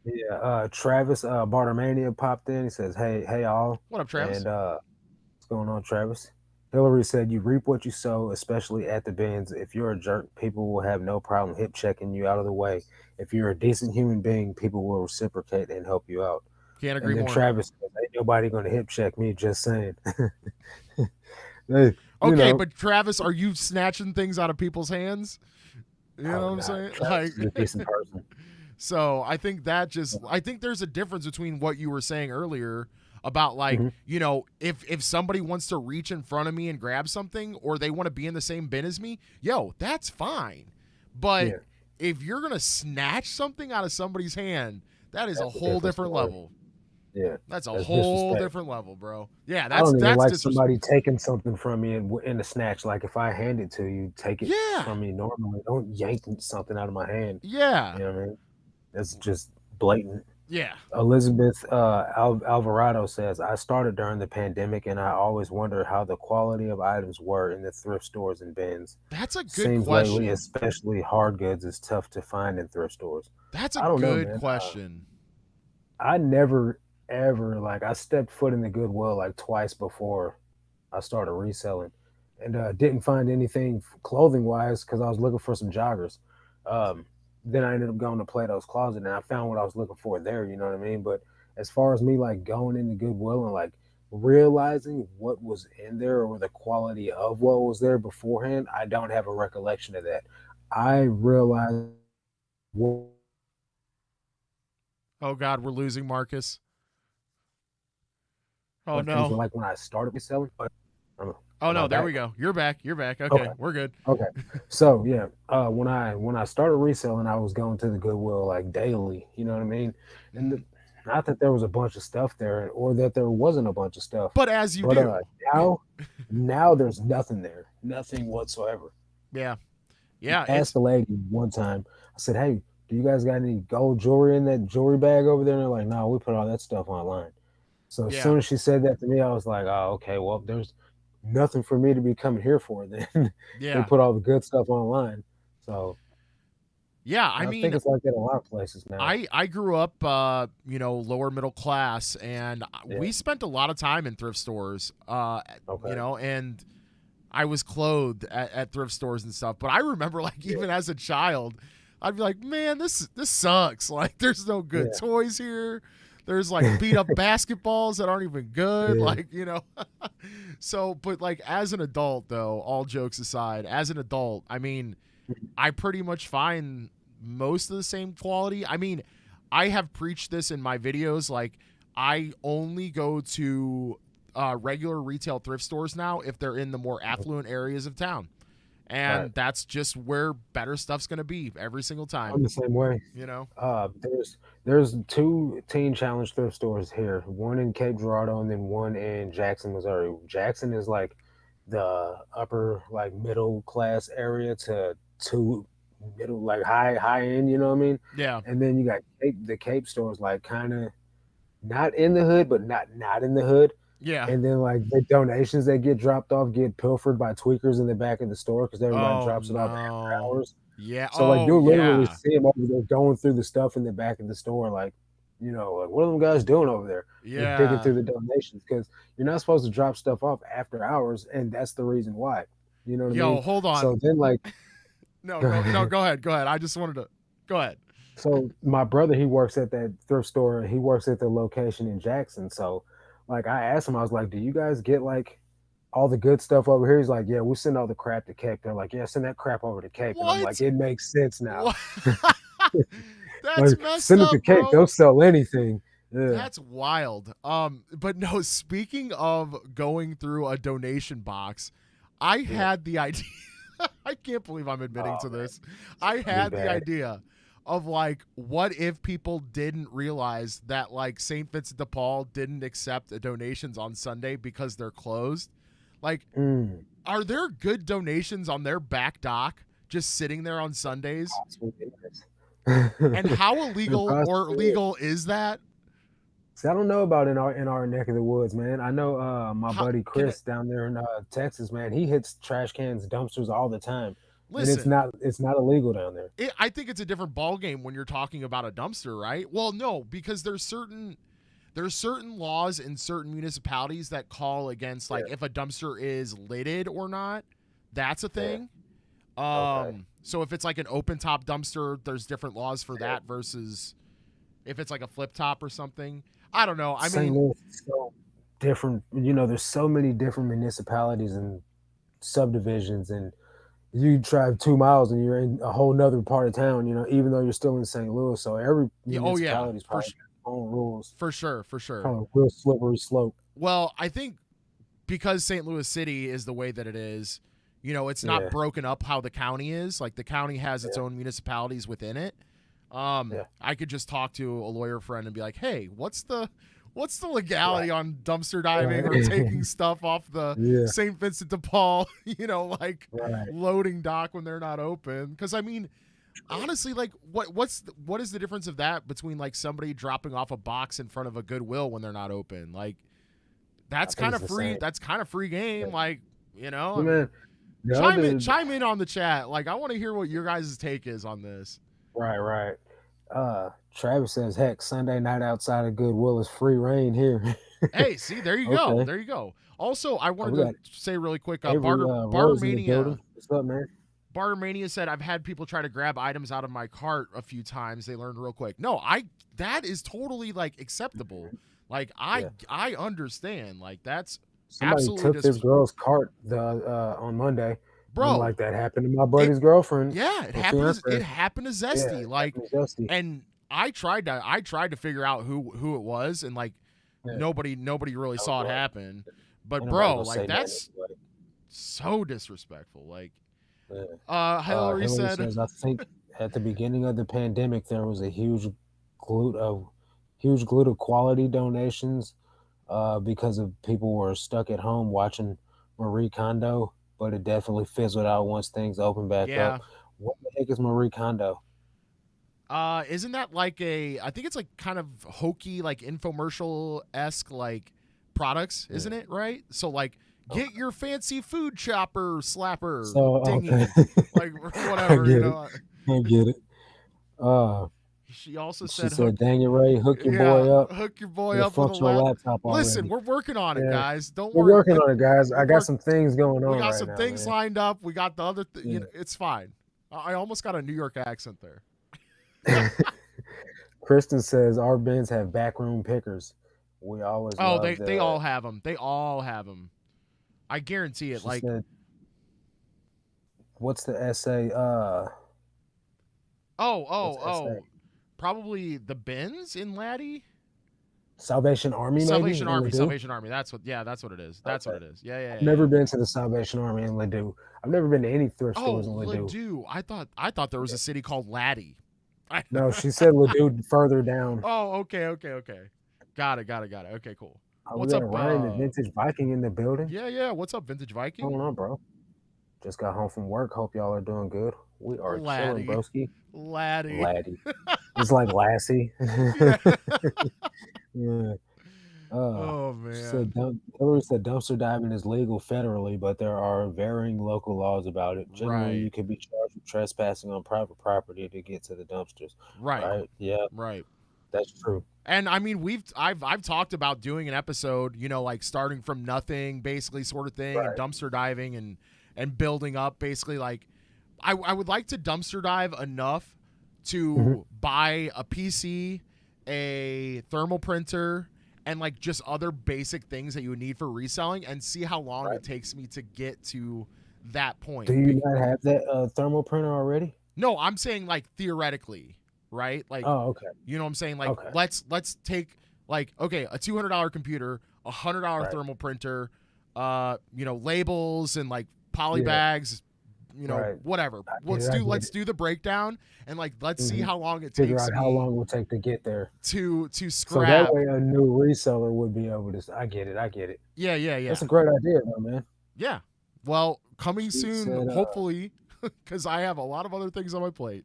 Speaker 2: yeah. Travis Bartermania popped in. He says, hey, all.
Speaker 1: What up, Travis?
Speaker 2: And what's going on, Travis? Hillary said, you reap what you sow, especially at the bins. If you're a jerk, people will have no problem hip checking you out of the way. If you're a decent human being, people will reciprocate and help you out.
Speaker 1: Can't agree
Speaker 2: And then
Speaker 1: more.
Speaker 2: Travis says, ain't nobody going to hip check me, just saying. Hey,
Speaker 1: Okay, but Travis, are you snatching things out of people's hands? You know what
Speaker 2: probably
Speaker 1: I'm
Speaker 2: not.
Speaker 1: saying?
Speaker 2: Travis
Speaker 1: Like,
Speaker 2: is a decent person.
Speaker 1: so I think there's a difference between what you were saying earlier about like,
Speaker 2: Hmm.
Speaker 1: if somebody wants to reach in front of me and grab something or they want to be in the same bin as me, yo, that's fine. But
Speaker 2: Yeah,
Speaker 1: if you're going to snatch something out of somebody's hand, that is a
Speaker 2: that's a
Speaker 1: whole
Speaker 2: different
Speaker 1: different
Speaker 2: story.
Speaker 1: level.
Speaker 2: Yeah,
Speaker 1: That's a
Speaker 2: that's
Speaker 1: whole
Speaker 2: disrespect.
Speaker 1: different level, bro. Yeah,
Speaker 2: I
Speaker 1: that's
Speaker 2: don't even
Speaker 1: that's
Speaker 2: like
Speaker 1: disrespect.
Speaker 2: somebody taking something from me in a snatch. Like if I hand it to you, take it
Speaker 1: Yeah.
Speaker 2: from me normally. Don't yank something out of my hand.
Speaker 1: Yeah.
Speaker 2: You know what I mean? That's just blatant.
Speaker 1: Yeah.
Speaker 2: Elizabeth Alvarado says, I started during the pandemic and I always wonder how the quality of items were in the thrift stores and bins.
Speaker 1: That's a good
Speaker 2: Seems lately,
Speaker 1: question.
Speaker 2: especially hard goods, is tough to find in thrift stores.
Speaker 1: That's a
Speaker 2: I don't know,
Speaker 1: good
Speaker 2: man.
Speaker 1: question.
Speaker 2: I never ever like I stepped foot in the Goodwill like twice before I started reselling, and didn't find anything clothing wise because I was looking for some joggers. Um, then I ended up going to Plato's Closet and I found what I was looking for there. You know what I mean? But as far as me like going into Goodwill and like realizing what was in there or the quality of what was there beforehand, I don't have a recollection of that. I realized what
Speaker 1: Oh God, we're losing Marcus. Oh
Speaker 2: things were
Speaker 1: no.
Speaker 2: like when I started reselling. But
Speaker 1: Oh
Speaker 2: am I
Speaker 1: no, there
Speaker 2: back?
Speaker 1: we go. You're back. You're back.
Speaker 2: Okay.
Speaker 1: Okay, we're good.
Speaker 2: Okay. So yeah, when I started reselling, I was going to the Goodwill like daily. You know what I mean? And
Speaker 1: Mhm.
Speaker 2: not that there was a bunch of stuff there, or that there wasn't a bunch of stuff,
Speaker 1: But as you
Speaker 2: but
Speaker 1: do.
Speaker 2: now now there's nothing there, nothing whatsoever.
Speaker 1: Yeah. Yeah,
Speaker 2: Asked
Speaker 1: it's
Speaker 2: the lady one time. I said, "Hey, do you guys got any gold jewelry in that jewelry bag over there?" And they're like, "No, we put all that stuff online." So as
Speaker 1: yeah.
Speaker 2: soon as she said that to me, I was like, "Oh, okay. Well, there's nothing for me to be coming here for then." They
Speaker 1: Yeah.
Speaker 2: put all the good stuff online. So
Speaker 1: Yeah, I
Speaker 2: I think
Speaker 1: mean,
Speaker 2: it's like that in a lot of places now.
Speaker 1: I grew up lower middle class and
Speaker 2: Yeah.
Speaker 1: we spent a lot of time in thrift stores.
Speaker 2: Okay.
Speaker 1: And I was clothed at thrift stores and stuff. But I remember, like, even as a child, I'd be like, man, this sucks. Like, there's no good toys here. There's like beat up basketballs that aren't even good. Like, So, but like as an adult though, all jokes aside, as an adult, I mean, I pretty much find most of the same quality. I mean, I have preached this in my videos. Like, I only go to regular retail thrift stores now if they're in the more affluent areas of town. And that's just where better stuff's going to be every single time.
Speaker 2: I'm the same way. There's 2 Teen Challenge thrift stores here. One in Cape Girardeau and then one in Jackson, Missouri. Jackson is like the upper, like middle class area to middle, like high end. You know what I mean?
Speaker 1: Yeah.
Speaker 2: And then you got the Cape stores, like kind of not in the hood, but not in the hood.
Speaker 1: Yeah.
Speaker 2: And then like the donations that get dropped off get pilfered by tweakers in the back of the store because everybody drops it off after hours.
Speaker 1: Yeah.
Speaker 2: So like you'll literally see them over there going through the stuff in the back of the store, like, like what are them guys doing over there?
Speaker 1: Yeah.
Speaker 2: They're digging through the donations because you're not supposed to drop stuff off after hours, and that's the reason why. You know what I mean?
Speaker 1: Hold on.
Speaker 2: So then like
Speaker 1: go ahead. I just wanted to go ahead.
Speaker 2: So my brother, he works at that thrift store. He works at the location in Jackson. So like I asked him, I was like, do you guys get like all the good stuff over here? He's like, yeah, we send all the crap to Cape. They're like, yeah, send that crap over to Cape. And I'm like, it makes sense now.
Speaker 1: That's
Speaker 2: like,
Speaker 1: messed
Speaker 2: send
Speaker 1: up,
Speaker 2: it to Cape.
Speaker 1: bro.
Speaker 2: They'll sell anything. Yeah.
Speaker 1: That's wild. But no, speaking of going through a donation box, I had the idea. I can't believe I'm admitting to this. I had the idea of like, what if people didn't realize that like St. Vincent de Paul didn't accept donations on Sunday because they're closed? Like, are there good donations on their back dock just sitting there on Sundays? And how illegal or legal is that?
Speaker 2: See, I don't know about in our neck of the woods, man. I know my buddy Chris down there in Texas, man. He hits trash cans, dumpsters all the time.
Speaker 1: Listen,
Speaker 2: and it's not illegal down there.
Speaker 1: I think it's a different ballgame when you're talking about a dumpster, right? Well, no, because there's certain laws in certain municipalities that call against like if a dumpster is lidded or not. That's a thing. So if it's like an open top dumpster, there's different laws for that versus if it's like a flip top or something. I don't know. I
Speaker 2: St.
Speaker 1: mean,
Speaker 2: Louis is so different. There's so many different municipalities and subdivisions, and you drive 2 miles and you're in a whole nother part of town, even though you're still in St. Louis. So every municipality's probably got its own rules.
Speaker 1: For sure.
Speaker 2: Kind of a real slippery slope.
Speaker 1: Well, I think because St. Louis City is the way that it is, it's not broken up how the county is. Like the county has its own municipalities within it. I could just talk to a lawyer friend and be like, hey, what's the legality on dumpster diving or taking stuff off the St. Vincent de Paul, loading dock when they're not open? Because I mean, honestly, like what is the difference of that between like somebody dropping off a box in front of a Goodwill when they're not open? Like that's kind of free. That's kind of free game. Like,
Speaker 2: Man,
Speaker 1: chime in on the chat. Like I want to hear what your guys' take is on this.
Speaker 2: Right. Travis says, heck, Sunday night outside of Goodwill is free reign here.
Speaker 1: Hey, see, there you go. There you go. Also, I wanted to say really quick, Bartermania.
Speaker 2: What's up, man?
Speaker 1: Bartermania said, I've had people try to grab items out of my cart a few times. They learned real quick. No, that is totally like acceptable. Like I understand. Like that's
Speaker 2: somebody
Speaker 1: absolutely
Speaker 2: took this girl's cart on Monday.
Speaker 1: Bro,
Speaker 2: like that happened to my buddy's girlfgirlfriend.
Speaker 1: Yeah, it happened to Zesty.
Speaker 2: Zesty.
Speaker 1: And I tried to figure out who it was, and like nobody really saw it happen. But bro, like that's so disrespectful. Like, Hillary said,
Speaker 2: I think at the beginning of the pandemic there was a huge glut of quality donations because of people were stuck at home watching Marie Kondo. But it definitely fizzled out once things opened back up. What the heck is Marie Kondo?
Speaker 1: Isn't that like I think it's like kind of hokey, like infomercial-esque like products, isn't it? Right? So like, get your fancy food chopper slapper dingy. Like whatever,
Speaker 2: I get it.
Speaker 1: She also
Speaker 2: She
Speaker 1: said hook.
Speaker 2: said, "Dang it, Ray, hook your
Speaker 1: Yeah,
Speaker 2: boy up.
Speaker 1: hook your boy
Speaker 2: It
Speaker 1: up with a
Speaker 2: fucked your
Speaker 1: lap.
Speaker 2: laptop
Speaker 1: Listen,
Speaker 2: already."
Speaker 1: we're working on it,
Speaker 2: Yeah,
Speaker 1: guys. Don't
Speaker 2: we're
Speaker 1: worry.
Speaker 2: working on it, guys.
Speaker 1: We're
Speaker 2: I got
Speaker 1: work.
Speaker 2: some things going
Speaker 1: We
Speaker 2: on
Speaker 1: got
Speaker 2: right
Speaker 1: some
Speaker 2: now,
Speaker 1: things
Speaker 2: man.
Speaker 1: lined up. We got the other.
Speaker 2: Yeah.
Speaker 1: It's fine. I almost got a New York accent there.
Speaker 2: Kristen says our bins have backroom pickers. We always
Speaker 1: Oh,
Speaker 2: love
Speaker 1: they
Speaker 2: the.
Speaker 1: all have them. They all have them. I guarantee it.
Speaker 2: She
Speaker 1: Like,
Speaker 2: said, "What's the essay?
Speaker 1: oh,
Speaker 2: What's
Speaker 1: oh,
Speaker 2: the essay?
Speaker 1: oh, probably the bins in Laddie.
Speaker 2: Salvation Army, maybe
Speaker 1: Salvation
Speaker 2: in
Speaker 1: Army.
Speaker 2: Ladue."
Speaker 1: Salvation Army. That's what. Yeah, that's what it is. That's what
Speaker 2: Okay.
Speaker 1: it is. Yeah, yeah,
Speaker 2: I've
Speaker 1: yeah, yeah.
Speaker 2: never been to the Salvation Army in Ladue. I've never been to any thrift
Speaker 1: Oh,
Speaker 2: stores in Ladue.
Speaker 1: Ladue. I thought there was a city called Laddie.
Speaker 2: No, she said Ladue further down.
Speaker 1: Oh, okay, okay, okay. Got it, got it, got it. Okay, cool.
Speaker 2: We
Speaker 1: What's
Speaker 2: got
Speaker 1: up?
Speaker 2: Ryan, the vintage Viking, in the building.
Speaker 1: Yeah, yeah. What's up, Vintage
Speaker 2: What's
Speaker 1: Viking?
Speaker 2: going on, bro? Just got home from work. Hope y'all are doing good. We are chilling,
Speaker 1: Laddie.
Speaker 2: broski.
Speaker 1: Laddie.
Speaker 2: Laddie. It's like Lassie.
Speaker 1: Yeah.
Speaker 2: Yeah. Uh,
Speaker 1: Oh
Speaker 2: she
Speaker 1: man.
Speaker 2: said, Hillary said dumpster diving is legal federally, but there are varying local laws about it. Generally,
Speaker 1: Right.
Speaker 2: you can be charged with trespassing on private property to get to the dumpsters.
Speaker 1: Right.
Speaker 2: Right? Yeah,
Speaker 1: Right.
Speaker 2: that's true.
Speaker 1: And I mean, I've talked about doing an episode, like starting from nothing, basically sort of thing, and
Speaker 2: Right.
Speaker 1: dumpster diving and building up, basically like I would like to dumpster dive enough
Speaker 2: Hmm.
Speaker 1: to buy a PC, a thermal printer, and like just other basic things that you would need for reselling, and see how long
Speaker 2: Right.
Speaker 1: it takes me to get to that
Speaker 2: Do
Speaker 1: point.
Speaker 2: you not have that thermal printer already?
Speaker 1: No, I'm saying like theoretically, right? Like,
Speaker 2: Oh, okay.
Speaker 1: you know what I'm saying? Like,
Speaker 2: Okay.
Speaker 1: let's take like, okay, a $200 computer, a $100
Speaker 2: Right.
Speaker 1: thermal printer, labels and like poly
Speaker 2: Yeah.
Speaker 1: bags,
Speaker 2: Right.
Speaker 1: whatever.
Speaker 2: I get it. I get
Speaker 1: Let's
Speaker 2: it.
Speaker 1: do the breakdown, and like let's see
Speaker 2: Hmm.
Speaker 1: how long it
Speaker 2: Figure
Speaker 1: takes
Speaker 2: out how
Speaker 1: me
Speaker 2: long it will take to get there.
Speaker 1: to
Speaker 2: So that
Speaker 1: scrap.
Speaker 2: way a new reseller would be able to. I get it. I get it.
Speaker 1: Yeah, yeah,
Speaker 2: That's
Speaker 1: yeah,
Speaker 2: a great idea, though, man.
Speaker 1: yeah. Well, coming
Speaker 2: She
Speaker 1: soon,
Speaker 2: said,
Speaker 1: hopefully, because I have a lot of other things on my plate.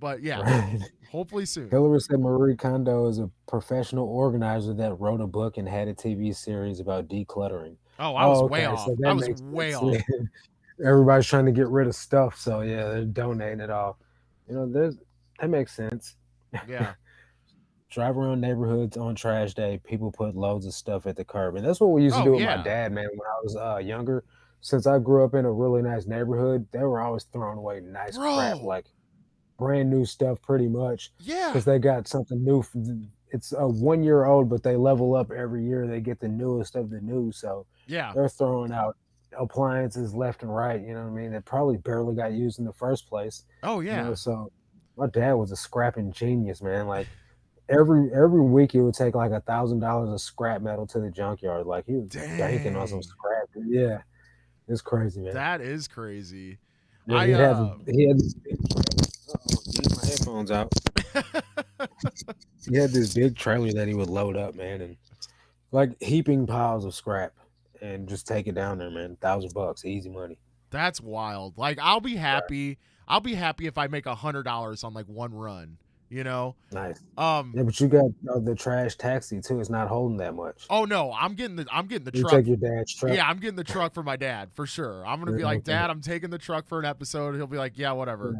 Speaker 1: But yeah,
Speaker 2: right.
Speaker 1: hopefully soon.
Speaker 2: Hillary said Marie Kondo is a professional organizer that wrote a book and had a TV series about decluttering.
Speaker 1: Oh, I was
Speaker 2: Oh,
Speaker 1: way
Speaker 2: okay.
Speaker 1: off.
Speaker 2: So
Speaker 1: I
Speaker 2: that
Speaker 1: was
Speaker 2: makes
Speaker 1: way
Speaker 2: sense.
Speaker 1: off.
Speaker 2: Yeah. Everybody's trying to get rid of stuff. So, yeah, they're donating it all. That makes sense.
Speaker 1: Yeah.
Speaker 2: Drive around neighborhoods on trash day. People put loads of stuff at the curb. And that's what we used to
Speaker 1: Oh
Speaker 2: do with my
Speaker 1: yeah.
Speaker 2: dad, man, when I was younger. Since I grew up in a really nice neighborhood, they were always throwing away nice crap,
Speaker 1: Bro.
Speaker 2: like brand new stuff pretty much,
Speaker 1: Yeah.
Speaker 2: because they got something new. It's a 1 year old, but they level up every year. They get the newest of the new. So
Speaker 1: Yeah.
Speaker 2: they're throwing out appliances left and right. You know what I mean? That probably barely got used in the first place.
Speaker 1: Oh yeah.
Speaker 2: So my dad was a scrapping genius, man. Like every week he would take like $1,000 of scrap metal to the junkyard. Like he was banking on some
Speaker 1: Dang.
Speaker 2: scrap. Yeah, it's crazy, man.
Speaker 1: That is crazy.
Speaker 2: Yeah,
Speaker 1: I
Speaker 2: he had this big get my headphones out. He had this big trailer that he would load up, man, and like heaping piles of scrap and just take it down there, man. $1,000, easy money.
Speaker 1: That's wild. Like I'll be
Speaker 2: Right.
Speaker 1: happy. I'll be happy if I make $100 on like one run, you know?
Speaker 2: Nice.
Speaker 1: Um
Speaker 2: Yeah, but you got the trash taxi too. It's not holding that much.
Speaker 1: oh no, I'm getting the
Speaker 2: You
Speaker 1: truck.
Speaker 2: take your dad's truck.
Speaker 1: Yeah, I'm getting the truck for my dad for sure. I'm gonna be like,
Speaker 2: Okay.
Speaker 1: Dad, I'm taking the truck for an episode. He'll be like, yeah, whatever.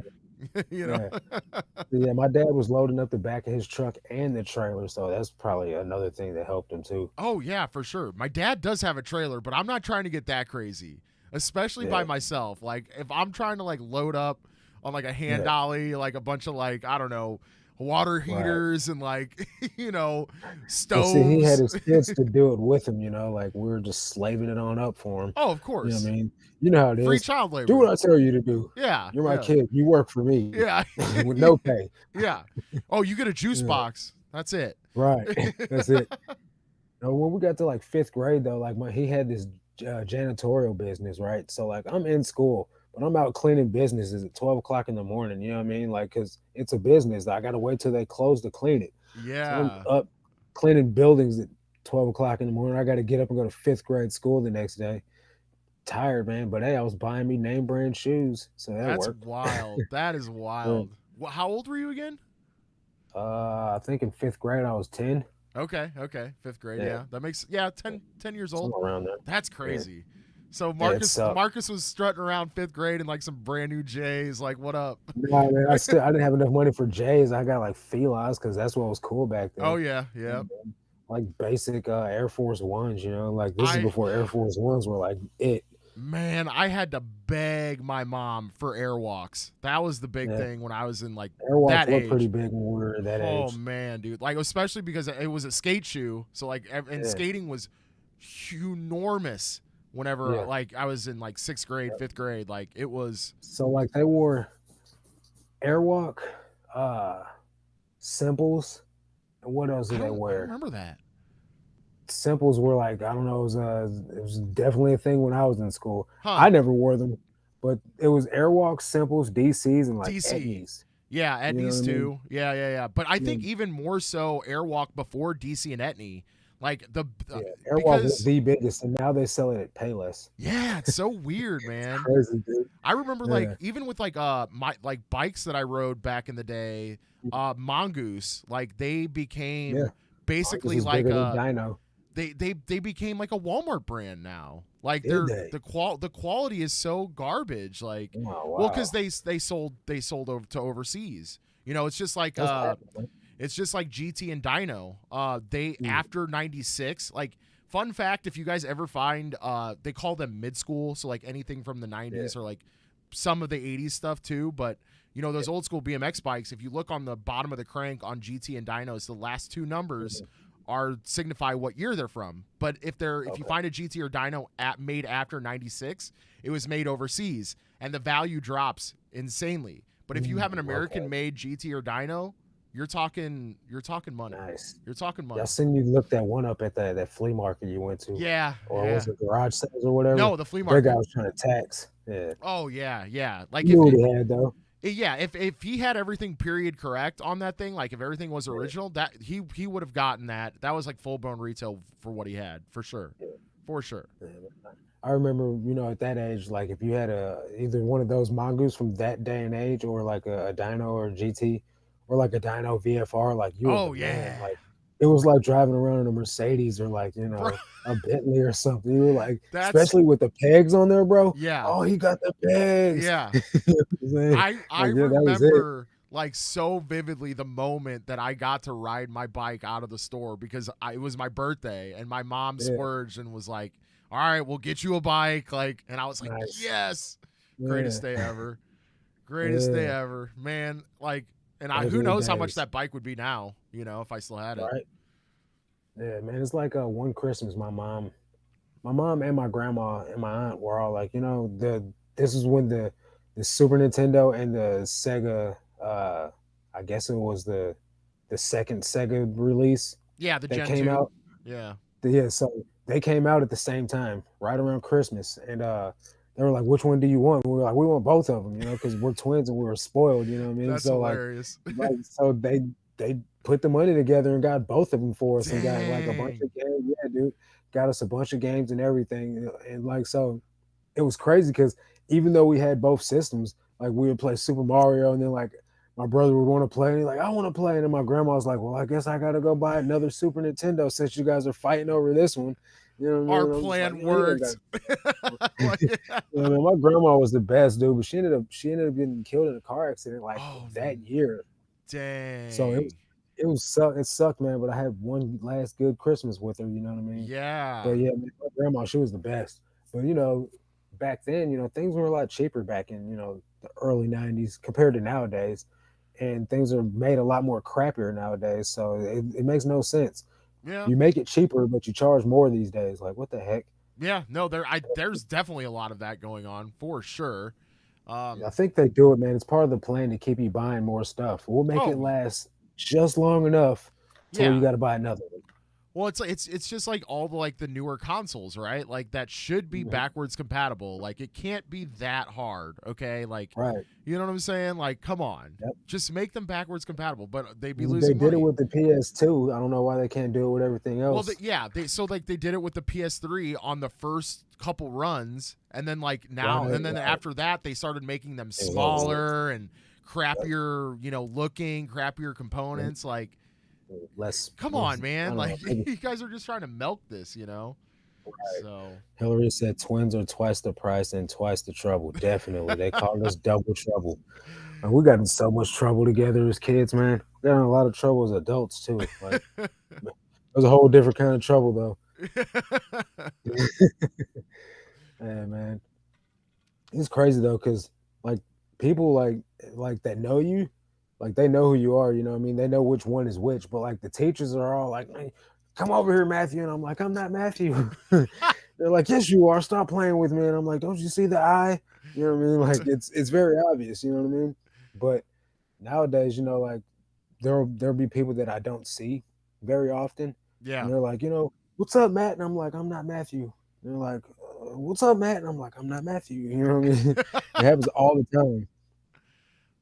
Speaker 1: you know?
Speaker 2: Yeah. Yeah, my dad was loading up the back of his truck and the trailer, so that's probably another thing that helped him too.
Speaker 1: Oh yeah, for sure. My dad does have a trailer, but I'm not trying to get that crazy, especially by
Speaker 2: Yeah.
Speaker 1: myself. Like if I'm trying to like load up on like a hand
Speaker 2: Yeah.
Speaker 1: dolly, like a bunch of like I don't know water
Speaker 2: Right.
Speaker 1: heaters and like
Speaker 2: Well,
Speaker 1: stoves.
Speaker 2: see, he had his kids to do it with him, like we were just slaving it on up for him.
Speaker 1: Oh, of
Speaker 2: You know what
Speaker 1: course,
Speaker 2: I mean? You know how it
Speaker 1: free
Speaker 2: is.
Speaker 1: child
Speaker 2: Do what
Speaker 1: labor.
Speaker 2: I tell you to do.
Speaker 1: Yeah,
Speaker 2: You're my
Speaker 1: yeah,
Speaker 2: kid. You work for me
Speaker 1: yeah,
Speaker 2: with no pay.
Speaker 1: yeah. Oh, you get a juice
Speaker 2: Yeah.
Speaker 1: box. That's it.
Speaker 2: Right. That's it. Now, when we got to like fifth grade, though, like he had this janitorial business, right? So like I'm in school, but I'm out cleaning businesses at 12 o'clock in the morning. You know what I mean? Like, cause it's a business. I got to wait till they close to clean it. So I'm
Speaker 1: Yeah.
Speaker 2: up cleaning buildings at 12 o'clock in the morning. I got to get up and go to fifth grade school the next day. Tired, man. But hey, I was buying me name brand shoes, so that
Speaker 1: That's
Speaker 2: worked.
Speaker 1: wild. That is
Speaker 2: Yeah.
Speaker 1: wild. How old were you again?
Speaker 2: I think in fifth grade I was 10.
Speaker 1: Okay, okay. Fifth grade,
Speaker 2: Yeah,
Speaker 1: yeah. That makes 10 years old.
Speaker 2: somewhere around there.
Speaker 1: That's
Speaker 2: Yeah.
Speaker 1: crazy. So
Speaker 2: Yeah, it
Speaker 1: Marcus
Speaker 2: sucked.
Speaker 1: Marcus was strutting around 5th grade in like some brand new J's. Like, what up?
Speaker 2: Nah, man, I didn't have enough money for J's. I got like Filas because that's what was cool back
Speaker 1: Oh
Speaker 2: then.
Speaker 1: yeah, yeah.
Speaker 2: And then, like basic Air Force Ones, like this is
Speaker 1: I
Speaker 2: before Air Force Ones were like it.
Speaker 1: Man, I had to beg my mom for Airwalks. That was the big
Speaker 2: Yeah,
Speaker 1: thing when I was in like
Speaker 2: Airwalks
Speaker 1: that
Speaker 2: were pretty
Speaker 1: age.
Speaker 2: big when we were that
Speaker 1: Oh
Speaker 2: age.
Speaker 1: man, dude. Like especially because it was a skate shoe, so like and
Speaker 2: Yeah,
Speaker 1: skating was enormous whenever
Speaker 2: yeah.
Speaker 1: like I was in like 6th grade,
Speaker 2: Yep.
Speaker 1: 5th grade. Like it was
Speaker 2: So like they wore Airwalk, uh, Simples, and what else did they
Speaker 1: I don't
Speaker 2: wear?
Speaker 1: remember that.
Speaker 2: Simples were like I don't know. It was definitely a thing when I was in school.
Speaker 1: Huh.
Speaker 2: I never wore them, but it was Airwalk, Simples, DCs, and like
Speaker 1: DC.
Speaker 2: Etnies.
Speaker 1: Yeah,
Speaker 2: You know what
Speaker 1: Etnies
Speaker 2: I mean?
Speaker 1: too. Yeah, yeah, yeah. But I
Speaker 2: I
Speaker 1: think
Speaker 2: mean,
Speaker 1: even more so Airwalk before DC and Etnie. Like
Speaker 2: yeah, Airwalk was
Speaker 1: because
Speaker 2: the biggest, and now they sell it at Payless.
Speaker 1: yeah, it's so weird,
Speaker 2: It's
Speaker 1: man.
Speaker 2: crazy, dude.
Speaker 1: I remember like
Speaker 2: Yeah,
Speaker 1: even with like my like bikes that I rode back in the day, Mongoose, like they
Speaker 2: yeah.
Speaker 1: became
Speaker 2: This
Speaker 1: basically
Speaker 2: was
Speaker 1: like
Speaker 2: bigger than Dino.
Speaker 1: they became like a Walmart brand now. Like
Speaker 2: Did they?
Speaker 1: the quality is so garbage. Like,
Speaker 2: Oh
Speaker 1: well, because
Speaker 2: wow,
Speaker 1: they sold over to overseas. You know,
Speaker 2: that's happening. Man.
Speaker 1: it's just like GT and Dyno. They
Speaker 2: Mm,
Speaker 1: after '96. Like, fun fact: if you guys ever find, they call them mid school, so like anything from the
Speaker 2: yeah,
Speaker 1: '90s or like some of the '80s stuff too. But you know those
Speaker 2: yeah.
Speaker 1: old school BMX bikes. If you look on the bottom of the crank on GT and Dynos, the last two numbers
Speaker 2: Mhm.
Speaker 1: are signify what year they're from. But if you
Speaker 2: Okay.
Speaker 1: find a GT or Dyno made after '96, it was made overseas, and the value drops insanely. But if you have an
Speaker 2: Okay.
Speaker 1: American made GT or Dyno, you're talking money.
Speaker 2: Nice.
Speaker 1: You're talking
Speaker 2: Yeah, I
Speaker 1: money.
Speaker 2: seen you look that one up at that flea market you went to,
Speaker 1: Yeah,
Speaker 2: or was
Speaker 1: yeah.
Speaker 2: it garage sales or whatever?
Speaker 1: No, the flea
Speaker 2: That guy
Speaker 1: market.
Speaker 2: was trying to tax. Yeah,
Speaker 1: Oh yeah, yeah.
Speaker 2: you
Speaker 1: Like
Speaker 2: knew what he had though.
Speaker 1: yeah, if he had everything period correct on that thing, like if everything was
Speaker 2: Yeah,
Speaker 1: original, that he would have gotten that. That was like full blown retail for what he had, for sure.
Speaker 2: yeah,
Speaker 1: For sure.
Speaker 2: yeah. I remember, at that age, like if you had either one of those mongoose from that day and age, or like a dyno or a GT, or like a dyno VFR, like you were the
Speaker 1: Oh
Speaker 2: man.
Speaker 1: yeah.
Speaker 2: Like it was like driving around in a Mercedes or like
Speaker 1: Bro,
Speaker 2: a Bentley or something. You were like,
Speaker 1: that's
Speaker 2: especially with the pegs on there, bro.
Speaker 1: yeah.
Speaker 2: Oh, he got the pegs.
Speaker 1: Yeah.
Speaker 2: You know what I'm saying?
Speaker 1: I
Speaker 2: Like, yeah, that was it.
Speaker 1: remember like so vividly the moment that I got to ride my bike out of the store because it was my birthday and my mom
Speaker 2: Yeah,
Speaker 1: splurged and was like, "All right, we'll get you a bike." Like, and I was like,
Speaker 2: nice.
Speaker 1: "Yes, greatest
Speaker 2: Yeah,
Speaker 1: day ever, greatest day
Speaker 2: yeah.
Speaker 1: ever, man!" Like, and
Speaker 2: Those
Speaker 1: who
Speaker 2: were the
Speaker 1: knows how much
Speaker 2: days,
Speaker 1: that bike would be now? You know, if I still had it.
Speaker 2: right? Yeah, man. It's like one Christmas, my mom and my grandma and my aunt were all like, this is when the Super Nintendo and the Sega, I guess it was the second Sega release
Speaker 1: Yeah, the
Speaker 2: that
Speaker 1: Gen
Speaker 2: came
Speaker 1: 2.
Speaker 2: out.
Speaker 1: Yeah.
Speaker 2: Yeah, so they came out at the same time, right around Christmas, and they were like, "Which one do you want?" We were like, "We want both of them," because we're twins and we were spoiled, you know what I mean?
Speaker 1: That's
Speaker 2: So
Speaker 1: hilarious.
Speaker 2: so they put the money together and got both of them for us and got like a bunch
Speaker 1: Dang.
Speaker 2: of games. Yeah, dude, got us a bunch of games and everything, and like so it was crazy because even though we had both systems, like we would play Super Mario, and then like my brother would want to play, and he's like, I want to play, and then my grandma was like, well, I guess I gotta go buy another Super Nintendo since you guys are fighting over this one. You know what I mean?
Speaker 1: Our
Speaker 2: And I'm just like,
Speaker 1: plan
Speaker 2: you ain't got.
Speaker 1: worked. Like,
Speaker 2: Man, my grandma was the best, dude, but she ended up getting killed in a car accident like
Speaker 1: oh,
Speaker 2: that year. So
Speaker 1: dang.
Speaker 2: it sucked, man. But I had one last good Christmas with her. You know what I mean? But
Speaker 1: Yeah.
Speaker 2: yeah, man, my grandma, she was the best. But back then, things were a lot cheaper back in the early '90s compared to nowadays, and things are made a lot more crappier nowadays. So it makes no sense.
Speaker 1: Yeah.
Speaker 2: You make it cheaper, but you charge more these days. Like what the heck?
Speaker 1: Yeah. No, there's definitely a lot of that going on for sure.
Speaker 2: I
Speaker 1: Um,
Speaker 2: think they do it, man. It's part of the plan to keep you buying more stuff. We'll make it
Speaker 1: oh,
Speaker 2: last just long enough to where you
Speaker 1: yeah.
Speaker 2: got to buy another one.
Speaker 1: Well, it's just like all the like the newer consoles, right? Like that should be
Speaker 2: Mhm.
Speaker 1: backwards compatible. Like it can't be that hard, okay? Like
Speaker 2: Right.
Speaker 1: you know what I'm saying? Like come on.
Speaker 2: Yep.
Speaker 1: Just make them backwards compatible, but they'd be
Speaker 2: They
Speaker 1: losing
Speaker 2: did it
Speaker 1: money.
Speaker 2: with the PS2. I don't know why they can't do it with everything
Speaker 1: Well,
Speaker 2: else.
Speaker 1: they so like they did it with the PS3 on the first couple runs, and then like
Speaker 2: Right.
Speaker 1: now, and then
Speaker 2: Right.
Speaker 1: after that, they started making them
Speaker 2: Exactly.
Speaker 1: smaller and
Speaker 2: Yep.
Speaker 1: crappier, looking, crappier
Speaker 2: Yep.
Speaker 1: components. Like,
Speaker 2: Less.
Speaker 1: come
Speaker 2: Less.
Speaker 1: on,
Speaker 2: I
Speaker 1: man!
Speaker 2: don't
Speaker 1: Like
Speaker 2: know. Maybe
Speaker 1: you guys are just trying to milk this. So
Speaker 2: Hillary said twins are twice the price and twice the trouble. Definitely. They called us double trouble. And we got in so much trouble together as kids, man. We got in a lot of trouble as adults too. Like it was a whole different kind of trouble though. Yeah, man. It's crazy though, because like people like that know you, like they know who you are, you know what I mean? They know which one is which, but like the teachers are all like, "Hey, come over here, Matthew." And I'm like, I'm not Matthew. They're like, yes, you are. Stop playing with me. And I'm like, don't you see the eye? You know what I mean? Like it's very obvious, you know what I mean? But nowadays, like there'll be people that I don't see very often, and
Speaker 1: yeah.
Speaker 2: they're like, what's up, Matt? And I'm like, I'm not Matthew. And they're like, what's up, Matt? And I'm like, I'm not Matthew. You know what I mean? It happens all the time.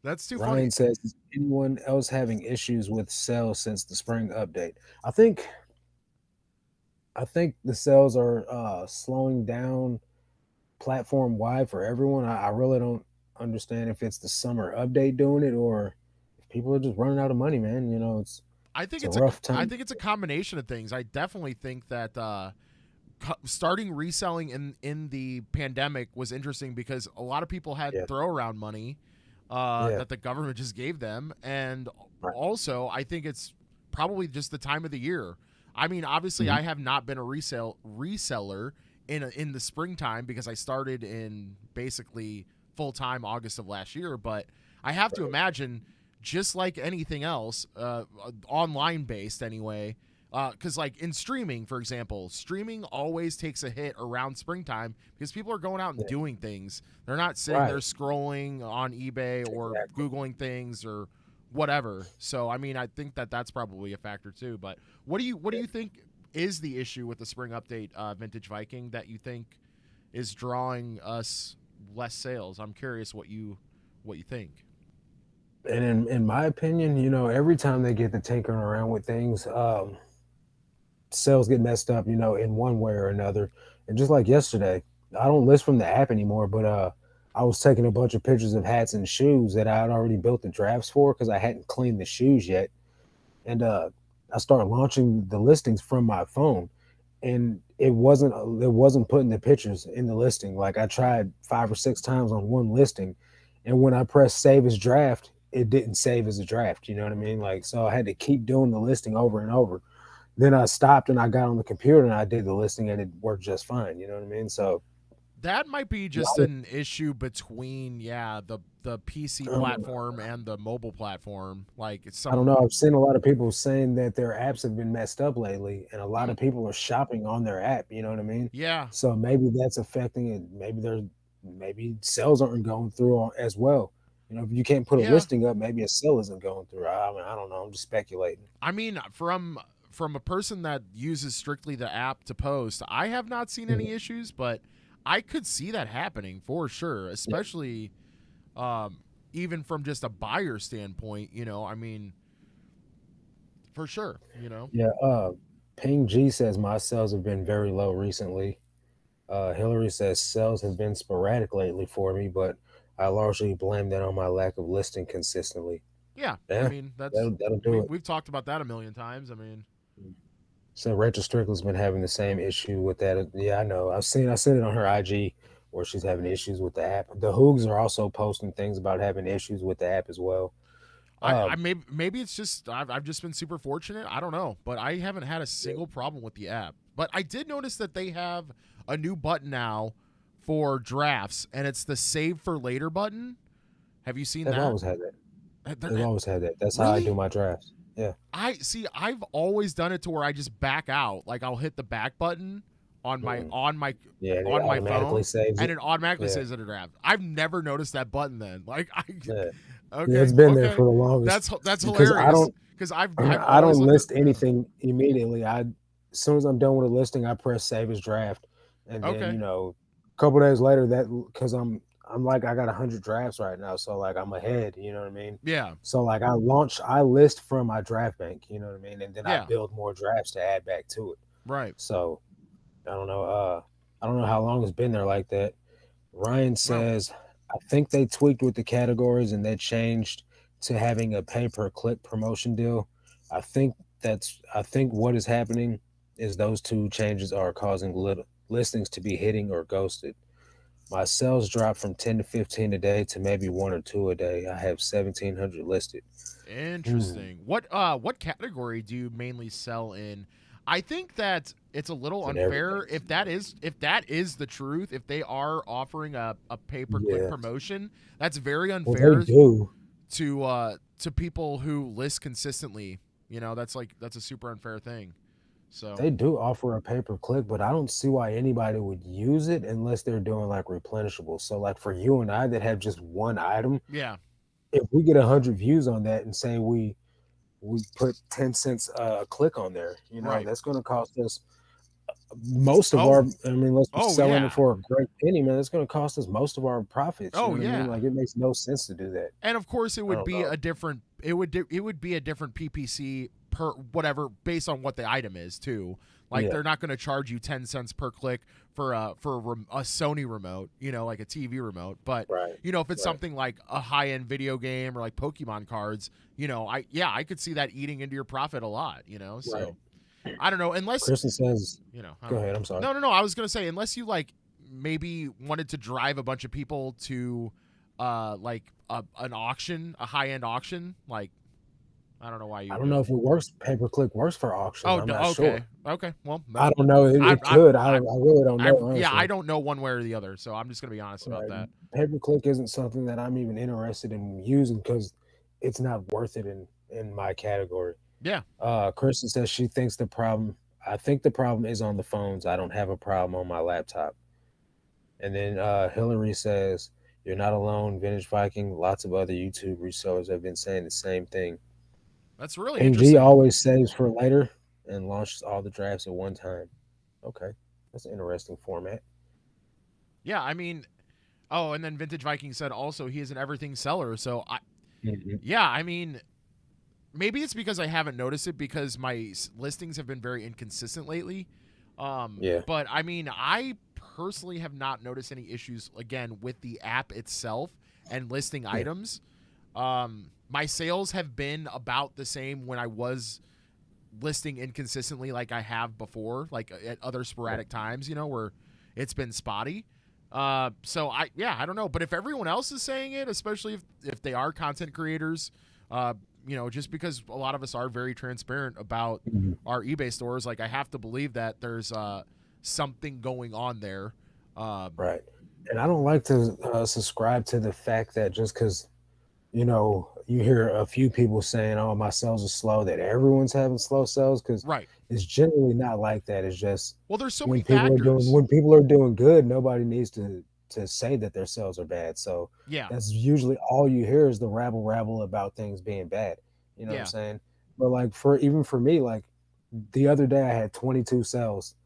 Speaker 1: That's too funny.
Speaker 2: Ryan says, is anyone else having issues with sales since the spring update? I think I think the sales are slowing down platform wide for everyone. I really don't understand if it's the summer update doing it or if people are just running out of money, man.
Speaker 1: I think
Speaker 2: It's a
Speaker 1: it's a
Speaker 2: rough
Speaker 1: I
Speaker 2: time.
Speaker 1: think it's a combination of things. I definitely think that starting reselling in the pandemic was interesting because a lot of people had
Speaker 2: Yeah,
Speaker 1: throw around money
Speaker 2: yeah,
Speaker 1: that the government just gave them, and
Speaker 2: right.
Speaker 1: also I think it's probably just the time of the year. I mean, obviously,
Speaker 2: Mhm.
Speaker 1: I have not been a reseller in the springtime because I started in basically full time August of last year. But I have to
Speaker 2: Right.
Speaker 1: imagine, just like anything else, online based anyway, because like in streaming, for example, streaming always takes a hit around springtime because people are going out and
Speaker 2: Yeah,
Speaker 1: doing things. They're not sitting there
Speaker 2: right.
Speaker 1: scrolling on eBay or
Speaker 2: Exactly.
Speaker 1: googling things or whatever. So I mean, I think that that's probably a factor too. But what do you think is the issue with the spring update, Vintage Viking, that you think is drawing us less sales? I'm curious what you think.
Speaker 2: And in my opinion, every time they get to tinkering around with things, sales get messed up, in one way or another. And just like yesterday, I don't list from the app anymore, but I was taking a bunch of pictures of hats and shoes that I had already built the drafts for because I hadn't cleaned the shoes yet. And I started launching the listings from my phone, and it wasn't putting the pictures in the listing. Like I tried 5 or 6 times on one listing, and when I pressed save as draft, it didn't save as a draft. You know what I mean? Like so, I had to keep doing the listing over and over. Then I stopped and I got on the computer and I did the listing and it worked just fine. You know what I mean? So
Speaker 1: That might be just an issue between, yeah, the PC
Speaker 2: um,
Speaker 1: platform and the mobile platform. Like it's
Speaker 2: I don't
Speaker 1: some
Speaker 2: know. I've seen a lot of people saying that their apps have been messed up lately, and a lot
Speaker 1: mm,
Speaker 2: of people are shopping on their app. You know what I mean?
Speaker 1: yeah.
Speaker 2: So maybe that's affecting it. Maybe sales aren't going through as well. If you can't put a
Speaker 1: Yeah.
Speaker 2: listing up, maybe a sale isn't going through. I mean, I don't know. I'm just speculating.
Speaker 1: I mean, from a person that uses strictly the app to post, I have not seen
Speaker 2: Mhm.
Speaker 1: any issues, but I could see that happening for sure,
Speaker 2: Yeah,
Speaker 1: especially um, even from just a buyer standpoint. I mean, for sure.
Speaker 2: yeah. Ping G says my sales have been very low recently. Hillary says sales have been sporadic lately for me, but I largely blame that on my lack of listing consistently.
Speaker 1: Yeah, I
Speaker 2: Yeah,
Speaker 1: mean that's
Speaker 2: that'll
Speaker 1: we
Speaker 2: do it.
Speaker 1: we've talked about that a million times. I mean,
Speaker 2: So Rachel Strickland's been having the same issue with that. Yeah, I know. I seen it on her IG where she's having issues with the app. The Hoogs are also posting things about having issues with the app as well.
Speaker 1: I
Speaker 2: Um,
Speaker 1: maybe it's just I've just been super fortunate. I don't know, but I haven't had a
Speaker 2: yeah,
Speaker 1: single problem with the app. But I did notice that they have a new button now for drafts, and it's the save for later button. Have you seen
Speaker 2: they've
Speaker 1: that?
Speaker 2: always had that.
Speaker 1: That-
Speaker 2: They've
Speaker 1: that-
Speaker 2: always had that. That's how I do
Speaker 1: Really?
Speaker 2: my drafts. Yeah,
Speaker 1: I see. I've always done it to where I just back out. Like I'll hit the back button on my
Speaker 2: mm,
Speaker 1: on my
Speaker 2: yeah. And it
Speaker 1: on my
Speaker 2: automatically
Speaker 1: phone,
Speaker 2: saves
Speaker 1: and
Speaker 2: it.
Speaker 1: it automatically
Speaker 2: Yeah,
Speaker 1: saves it a draft. I've never noticed that button then. Like I,
Speaker 2: yeah, yeah. It's
Speaker 1: okay,
Speaker 2: been there
Speaker 1: okay,
Speaker 2: for the longest
Speaker 1: that's
Speaker 2: because I
Speaker 1: hilarious
Speaker 2: don't
Speaker 1: because I've
Speaker 2: I
Speaker 1: always
Speaker 2: don't
Speaker 1: looked at
Speaker 2: list
Speaker 1: yeah.
Speaker 2: anything immediately. As soon as I'm done with a listing, I press save as draft, and then
Speaker 1: Okay,
Speaker 2: a couple days later, that because I'm like I got 100 drafts right now, so like I'm ahead. You know what I mean?
Speaker 1: yeah,
Speaker 2: So like I list from my draft bank. You know what I mean? And then I
Speaker 1: yeah,
Speaker 2: build more drafts to add back to it.
Speaker 1: right,
Speaker 2: So I don't know. I don't know how long it's been there like that. Ryan
Speaker 1: well,
Speaker 2: says, I think they tweaked with the categories and they changed to having a pay per click promotion deal. I think what is happening is those two changes are causing little. listings to be hitting or ghosted. My sales dropped from 10 to 15 a day to maybe one or two a day. I have 1,700 listed. Ooh,
Speaker 1: Interesting. What category do you mainly sell in? I think that it's a little
Speaker 2: and
Speaker 1: unfair
Speaker 2: everything.
Speaker 1: if that is the truth. If they are offering a pay per click
Speaker 2: Yeah.
Speaker 1: promotion, that's very
Speaker 2: Well, they
Speaker 1: unfair
Speaker 2: do.
Speaker 1: to people who list consistently. That's a super unfair thing. So
Speaker 2: They do offer a pay per click, but I don't see why anybody would use it unless they're doing like replenishables. So, like for you and I that have just one item,
Speaker 1: yeah.
Speaker 2: if we get 100 views on that and say we put 10 cents a click on there,
Speaker 1: Right.
Speaker 2: that's going to cost us most of
Speaker 1: Oh.
Speaker 2: our. I mean, let's be
Speaker 1: Oh
Speaker 2: selling it
Speaker 1: yeah.
Speaker 2: for a great penny, man. That's going to cost us most of our profits. You know
Speaker 1: Oh
Speaker 2: what I mean?
Speaker 1: yeah.
Speaker 2: Like it makes no sense to do that.
Speaker 1: And of course, it
Speaker 2: I
Speaker 1: would
Speaker 2: don't
Speaker 1: be
Speaker 2: know.
Speaker 1: a different. It would be a different PPC per whatever based on what the item is too. Like
Speaker 2: Yeah,
Speaker 1: they're not going to charge you 10 cents per click for a Sony remote, like a TV remote. But
Speaker 2: right,
Speaker 1: if it's
Speaker 2: right.
Speaker 1: something like a high end video game or like Pokemon cards, I could see that eating into your profit a lot.
Speaker 2: Right.
Speaker 1: So I don't know unless
Speaker 2: Kristen says,
Speaker 1: I
Speaker 2: "Go
Speaker 1: don't know.
Speaker 2: ahead." I'm sorry.
Speaker 1: No. I was gonna say unless you like maybe wanted to drive a bunch of people to like an auction, a high end auction. Like I don't know why you
Speaker 2: I
Speaker 1: would
Speaker 2: don't
Speaker 1: do
Speaker 2: know
Speaker 1: it.
Speaker 2: if it works. Pay per click works for auctions.
Speaker 1: Oh,
Speaker 2: I'm
Speaker 1: no,
Speaker 2: not
Speaker 1: okay,
Speaker 2: sure.
Speaker 1: okay. Well,
Speaker 2: I
Speaker 1: then
Speaker 2: don't know. It
Speaker 1: I
Speaker 2: could. I really don't know
Speaker 1: yeah, I
Speaker 2: honestly.
Speaker 1: don't know one way or the other. So I'm just gonna be honest about
Speaker 2: Right.
Speaker 1: that.
Speaker 2: Pay per click isn't something that I'm even interested in using because it's not worth it in my category.
Speaker 1: Yeah,
Speaker 2: Kristen says she thinks the problem. I think the problem is on the phones. I don't have a problem on my laptop. And then Hillary says, "You're not alone. Vintage Viking. Lots of other YouTube resellers have been saying the same thing.
Speaker 1: that's really
Speaker 2: AG
Speaker 1: interesting.
Speaker 2: always saves for later and launches all the drafts at one time." Okay, that's an interesting format.
Speaker 1: Yeah, I mean, oh, and then Vintage Viking said also he is an everything seller. So
Speaker 2: Hmm.
Speaker 1: yeah, I mean, maybe it's because I haven't noticed it because my listings have been very inconsistent lately.
Speaker 2: Yeah,
Speaker 1: But I mean, I personally have not noticed any issues again with the app itself and listing
Speaker 2: yeah,
Speaker 1: items. My sales have been about the same when I was listing inconsistently, like I have before, like at other
Speaker 2: yeah.
Speaker 1: sporadic times, where it's been spotty. So I don't know, but if everyone else is saying it, especially if they are content creators, uh, just because a lot of us are very transparent about
Speaker 2: Mhm.
Speaker 1: our eBay stores, like I have to believe that there's something going on there. Um,
Speaker 2: Right. And I don't like to subscribe to the fact that just because you hear a few people saying, "Oh, my sales are slow," that everyone's having slow sales because
Speaker 1: right.
Speaker 2: it's generally not like that. It's just
Speaker 1: Well, there's so many
Speaker 2: when people are doing
Speaker 1: factors.
Speaker 2: when people are doing good, nobody needs to say that their sales are bad. So
Speaker 1: Yeah.
Speaker 2: that's usually all you hear is the rabble rabble about things being bad. You know what I'm
Speaker 1: Yeah.
Speaker 2: saying? But like for me, like the other day I had 22 sales.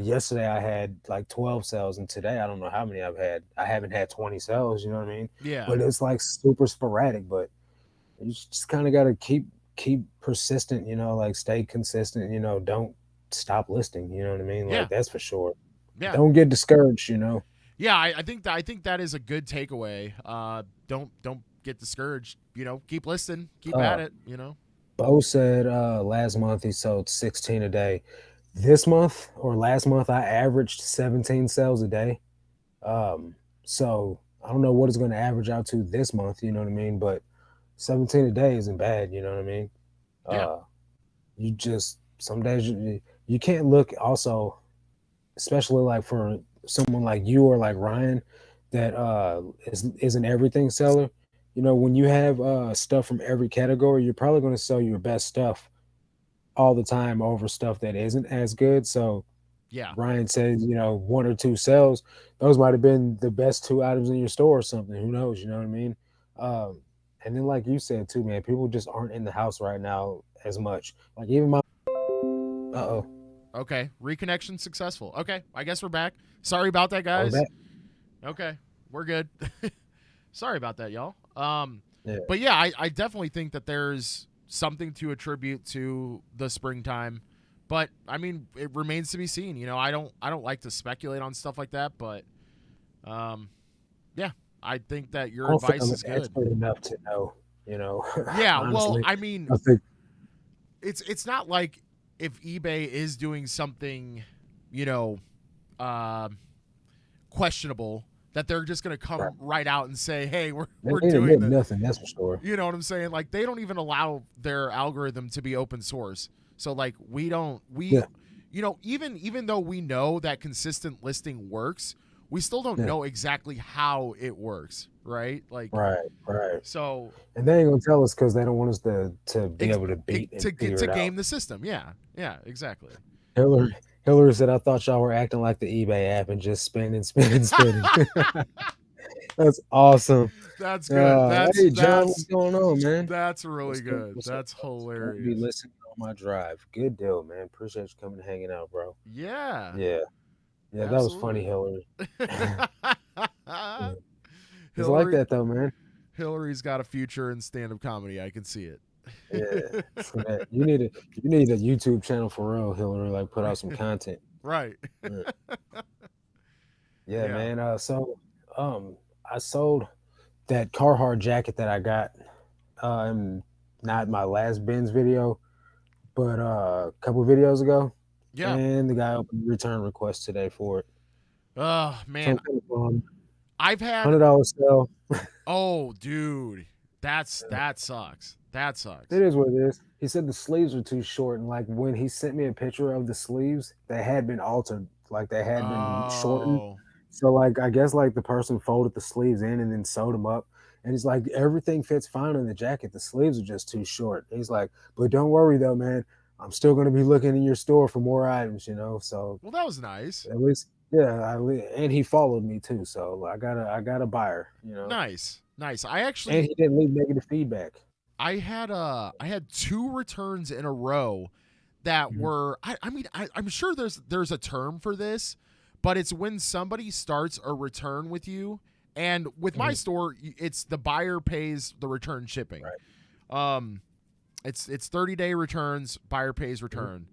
Speaker 2: Yesterday I had like 12 sales, and today I don't know how many I've had. I haven't had 20 sales. You know what I mean?
Speaker 1: Yeah.
Speaker 2: But it's like super sporadic. But you just kind of got to keep persistent. Like stay consistent. Don't stop listing. You know what I mean? Like
Speaker 1: Yeah.
Speaker 2: that's for sure.
Speaker 1: Yeah.
Speaker 2: Don't get discouraged.
Speaker 1: Yeah, I think that is a good takeaway. Don't get discouraged. Keep listening, keep
Speaker 2: Uh,
Speaker 1: at it.
Speaker 2: Bo said last month he sold 16 a day. This month or last month I averaged 17 sales a day. Um, so I don't know what it's going to average out to this month. You know what I mean? But 17 a day isn't bad. You know what I mean?
Speaker 1: Yeah,
Speaker 2: Uh, you just some days you can't look also, especially like for someone like you or like Ryan that is an everything seller. When you have stuff from every category, you're probably going to sell your best stuff all the time over stuff that isn't as good. So
Speaker 1: yeah,
Speaker 2: Ryan says, one or two sales, those might have been the best two items in your store or something. Who knows? You know what I mean? Um, and then, like you said too, man, people just aren't in the house right now as much. Like even my, oh,
Speaker 1: okay. Reconnection successful. Okay, I guess we're back. Sorry about that,
Speaker 2: are we
Speaker 1: guys.
Speaker 2: back?
Speaker 1: Okay, we're good. Sorry about that, y'all.
Speaker 2: Yeah,
Speaker 1: But yeah, I definitely think that there's something to attribute to the springtime. But I mean, it remains to be seen. I don't like to speculate on stuff like that, but um, yeah, I think that
Speaker 2: I
Speaker 1: your
Speaker 2: don't think
Speaker 1: advice
Speaker 2: I'm an
Speaker 1: is good.
Speaker 2: expert enough to know.
Speaker 1: Yeah, well,
Speaker 2: Honestly,
Speaker 1: I mean,
Speaker 2: I think
Speaker 1: it's not like if eBay is doing something, you know, questionable that they're just going to come right out and say, hey, we're
Speaker 2: They ain't
Speaker 1: doing
Speaker 2: admit
Speaker 1: this.
Speaker 2: nothing, that's for sure.
Speaker 1: You know what I'm saying? Like, they don't even allow their algorithm to be open source. So, like,
Speaker 2: Yeah.
Speaker 1: you know, even though we know that consistent listing works, we still don't know exactly how it works, right? Like,
Speaker 2: Right.
Speaker 1: so
Speaker 2: And they ain't gonna tell us because they don't want us to be able to beat and figure
Speaker 1: to
Speaker 2: it
Speaker 1: game
Speaker 2: out.
Speaker 1: the system. Yeah, exactly.
Speaker 2: Hillary said, I thought y'all were acting like the eBay app and just spinning. That's awesome.
Speaker 1: That's good.
Speaker 2: Hey, John, what's going on, man?
Speaker 1: That's really
Speaker 2: What's good?
Speaker 1: good.
Speaker 2: What's up,
Speaker 1: That's
Speaker 2: folks? Gonna be
Speaker 1: hilarious.
Speaker 2: listening on my drive. Good deal, man. Appreciate you coming and hanging out, bro.
Speaker 1: Yeah,
Speaker 2: Yeah. Yeah, that was funny,
Speaker 1: absolutely.
Speaker 2: Hillary. Yeah. It's like
Speaker 1: Hillary
Speaker 2: that though, man.
Speaker 1: Hillary's got a future in stand-up comedy. I can see it.
Speaker 2: Yeah. See that. You need a YouTube channel for real, Hillary. Like put out some content.
Speaker 1: Right.
Speaker 2: Yeah, yeah,
Speaker 1: Yeah.
Speaker 2: man. I sold that Carhartt jacket that I got not my last Ben's video, but a couple videos ago.
Speaker 1: Yeah.
Speaker 2: And the guy opened a return request today for it.
Speaker 1: Oh
Speaker 2: So
Speaker 1: man,
Speaker 2: I'm kind of bummed.
Speaker 1: I've had.
Speaker 2: $100 sale.
Speaker 1: Oh, dude, that sucks. That sucks.
Speaker 2: It is what it is. He said the sleeves were too short, and like when he sent me a picture of the sleeves, they had been altered, like they had been shortened.
Speaker 1: Oh.
Speaker 2: So like I guess like the person folded the sleeves in and then sewed them up. And he's like, everything fits fine on the jacket. The sleeves are just too short. And he's like, but don't worry though, man. I'm still gonna be looking in your store for more items, you know. So
Speaker 1: Well, that was nice.
Speaker 2: at least, yeah. And he followed me too, so I got a buyer, you know.
Speaker 1: Nice.
Speaker 2: And he didn't leave negative feedback.
Speaker 1: I had 2 returns in a row that
Speaker 2: Mhm.
Speaker 1: were. I'm sure there's a term for this, but it's when somebody starts a return with you. And with my
Speaker 2: Mhm.
Speaker 1: store, it's the buyer pays the return shipping.
Speaker 2: Right.
Speaker 1: It's 30-day returns, buyer pays return.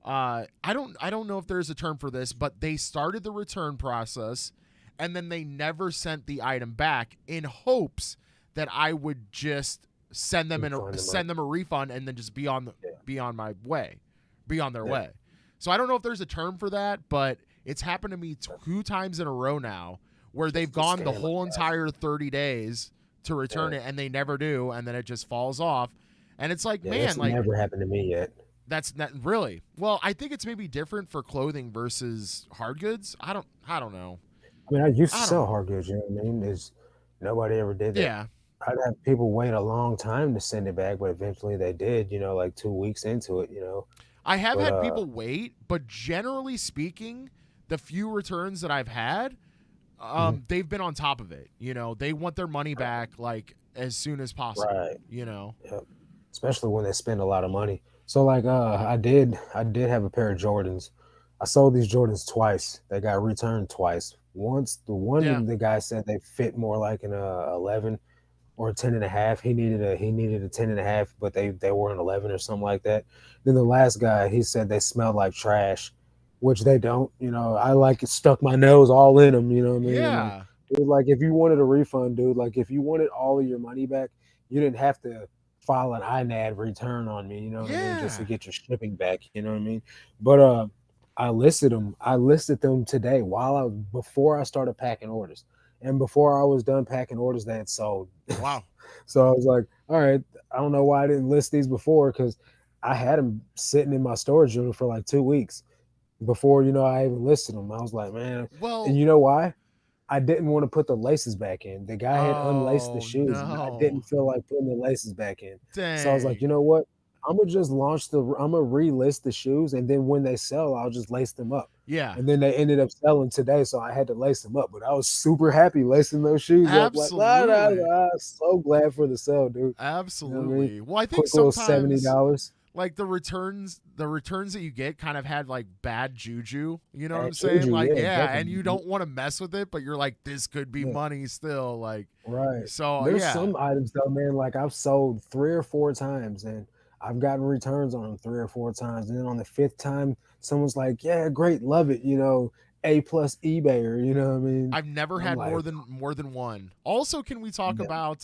Speaker 1: I don't know if there's a term for this, but they started the return process and then they never sent the item back in hopes that I would just send them a refund and then just be on my way, be on their way. So I don't know if there's a term for that, but it's happened to me 2 times in a row now where they've gone the whole entire 30 days to return it and they never do, and then it just falls off. And it's like, man,
Speaker 2: that's
Speaker 1: like
Speaker 2: never happened to me yet.
Speaker 1: that's not really. Well, I think it's maybe different for clothing versus hard goods. I don't know.
Speaker 2: I mean, I used to sell hard goods, you know what I mean? Nobody ever did that.
Speaker 1: Yeah.
Speaker 2: I'd have people wait a long time to send it back, but eventually they did, you know, like 2 weeks into it, you know.
Speaker 1: I have had people wait, but generally speaking, the few returns that I've had, they've been on top of it. You know, they want their money back like as soon as possible.
Speaker 2: Right.
Speaker 1: You know.
Speaker 2: Yep. Especially when they spend a lot of money. So like I did have a pair of Jordans. I sold these Jordans twice. They got returned twice. Once the guy said they fit more like an 11 or a 10 and a half. He needed a 10 and a half, but they were an 11 or something like that. Then the last guy, he said they smelled like trash, which they don't. You know, I like stuck my nose all in them. You know what I mean?
Speaker 1: Yeah.
Speaker 2: Dude, like if you wanted a refund, dude, like if you wanted all of your money back, you didn't have to file an INAD return on me. You know what I mean? Just to get your shipping back. You know what I mean? But I listed them. I listed them today before I started packing orders. And before I was done packing orders, they had sold.
Speaker 1: Wow.
Speaker 2: So I was like, all right, I don't know why I didn't list these before, because I had them sitting in my storage unit for like 2 weeks before, you know, I even listed them. I was like, man, and you know why? I didn't want to put the laces back in. The guy had unlaced the shoes, and I didn't feel like putting the laces back in.
Speaker 1: Dang.
Speaker 2: So I was like, you know what? I'm gonna relist the shoes, and then when they sell, I'll just lace them up.
Speaker 1: Yeah.
Speaker 2: And then they ended up selling today, so I had to lace them up. But I was super happy lacing those shoes up. Like, so glad for the sale, dude.
Speaker 1: Absolutely.
Speaker 2: You know what I mean?
Speaker 1: Well, I think
Speaker 2: quick
Speaker 1: sometimes
Speaker 2: $70.
Speaker 1: Like the returns that you get kind of had like bad juju. You know what I'm
Speaker 2: Bad
Speaker 1: saying?
Speaker 2: juju,
Speaker 1: Like,
Speaker 2: yeah,
Speaker 1: and you don't want to mess with it, but you're like, this could be money still. Like,
Speaker 2: right.
Speaker 1: So
Speaker 2: There's some items though, man. Like I've sold 3 or 4 times, and I've gotten returns on them 3 or 4 times, and then on the 5th time, someone's like, "Yeah, great, love it," you know, A+ eBayer, you know what I mean?
Speaker 1: I've never had more than one. Also, can we talk about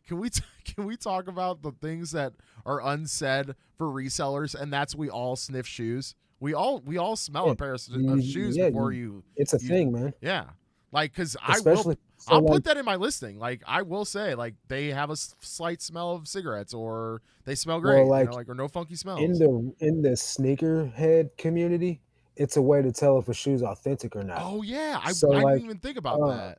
Speaker 1: can we talk about the things that are unsaid for resellers, and that's we all sniff shoes? We all smell
Speaker 2: Yeah,
Speaker 1: a pair of shoes
Speaker 2: yeah,
Speaker 1: before you
Speaker 2: it's a
Speaker 1: you
Speaker 2: thing, man.
Speaker 1: yeah. Like, cuz
Speaker 2: Especially so
Speaker 1: I'll put
Speaker 2: like
Speaker 1: that in my listing. Like, I will say, like, they have a slight smell of cigarettes, or they smell
Speaker 2: well
Speaker 1: great,
Speaker 2: like
Speaker 1: like, or no funky
Speaker 2: in
Speaker 1: smells.
Speaker 2: the sneakerhead community, it's a way to tell if a shoe's authentic or not.
Speaker 1: Oh yeah,
Speaker 2: So
Speaker 1: I didn't
Speaker 2: like
Speaker 1: even think about
Speaker 2: uh
Speaker 1: that.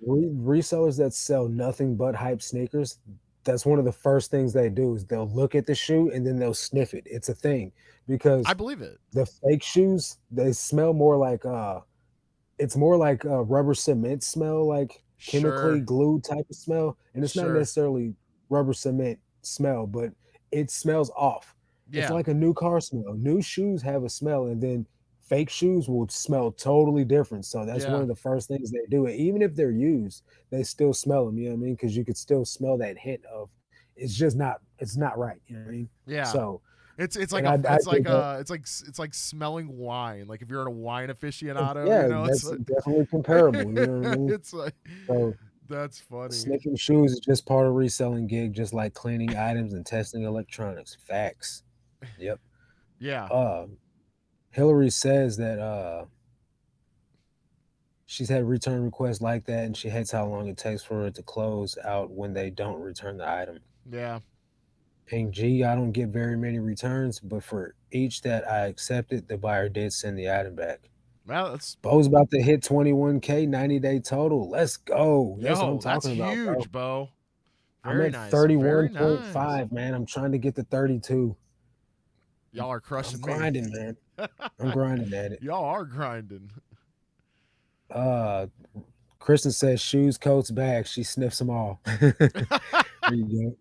Speaker 2: resellers that sell nothing but hype sneakers, that's one of the first things they do is they'll look at the shoe and then they'll sniff it. It's a thing
Speaker 1: I
Speaker 2: because
Speaker 1: believe it.
Speaker 2: the fake shoes, they smell more like it's more like a rubber cement smell, like chemically
Speaker 1: Sure.
Speaker 2: glued type of smell. And it's not
Speaker 1: Sure.
Speaker 2: necessarily rubber cement smell, but it smells off. It's
Speaker 1: Yeah.
Speaker 2: like a new car smell. New shoes have a smell, and then fake shoes will smell totally different. So that's one
Speaker 1: Yeah.
Speaker 2: of the first things they do. Even if they're used, they still smell them. You know what I mean? Because you could still smell that hint of it's not right. You know what I mean?
Speaker 1: Yeah.
Speaker 2: So
Speaker 1: It's like
Speaker 2: and I did that.
Speaker 1: it's like smelling wine. Like, if you're in a wine aficionado,
Speaker 2: Yeah,
Speaker 1: it's
Speaker 2: that's
Speaker 1: like
Speaker 2: definitely comparable. You know what I mean?
Speaker 1: it's like
Speaker 2: So
Speaker 1: that's funny.
Speaker 2: sniffing shoes is just part of reselling gig, just like cleaning items and testing electronics. Facts. Yep.
Speaker 1: Yeah.
Speaker 2: Uh, Hillary says that she's had return requests like that, and she hates how long it takes for it to close out when they don't return the item.
Speaker 1: Yeah.
Speaker 2: Ping G, I don't get very many returns, but for each that I accepted, the buyer did send the item back.
Speaker 1: Well, that's
Speaker 2: Bo's about to hit 21K 90-day total. Let's go. That's what I'm
Speaker 1: that's
Speaker 2: talking about, bro.
Speaker 1: huge, Bo.
Speaker 2: I'm
Speaker 1: Very
Speaker 2: at
Speaker 1: nice. Very nice.
Speaker 2: 31.5, man. I'm trying to get to 32.
Speaker 1: Y'all are
Speaker 2: I'm
Speaker 1: crushing me.
Speaker 2: grinding, man. I'm grinding at it.
Speaker 1: Y'all are grinding.
Speaker 2: Uh, Kristen says shoes, coats, bags. She sniffs them all. There you go.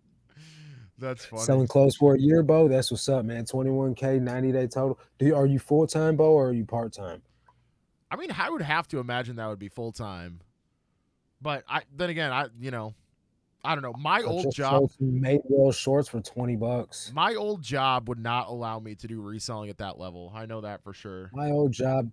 Speaker 1: That's funny.
Speaker 2: Selling clothes for a year, Bo. That's what's up, man. 21K, 90-day total. Are you full time, Bo, or are you part time?
Speaker 1: I mean, I would have to imagine that would be full time. But then again, I don't know.
Speaker 2: I just sold some Madewell shorts for $20.
Speaker 1: My old job would not allow me to do reselling at that level. I know that for sure.
Speaker 2: My old job,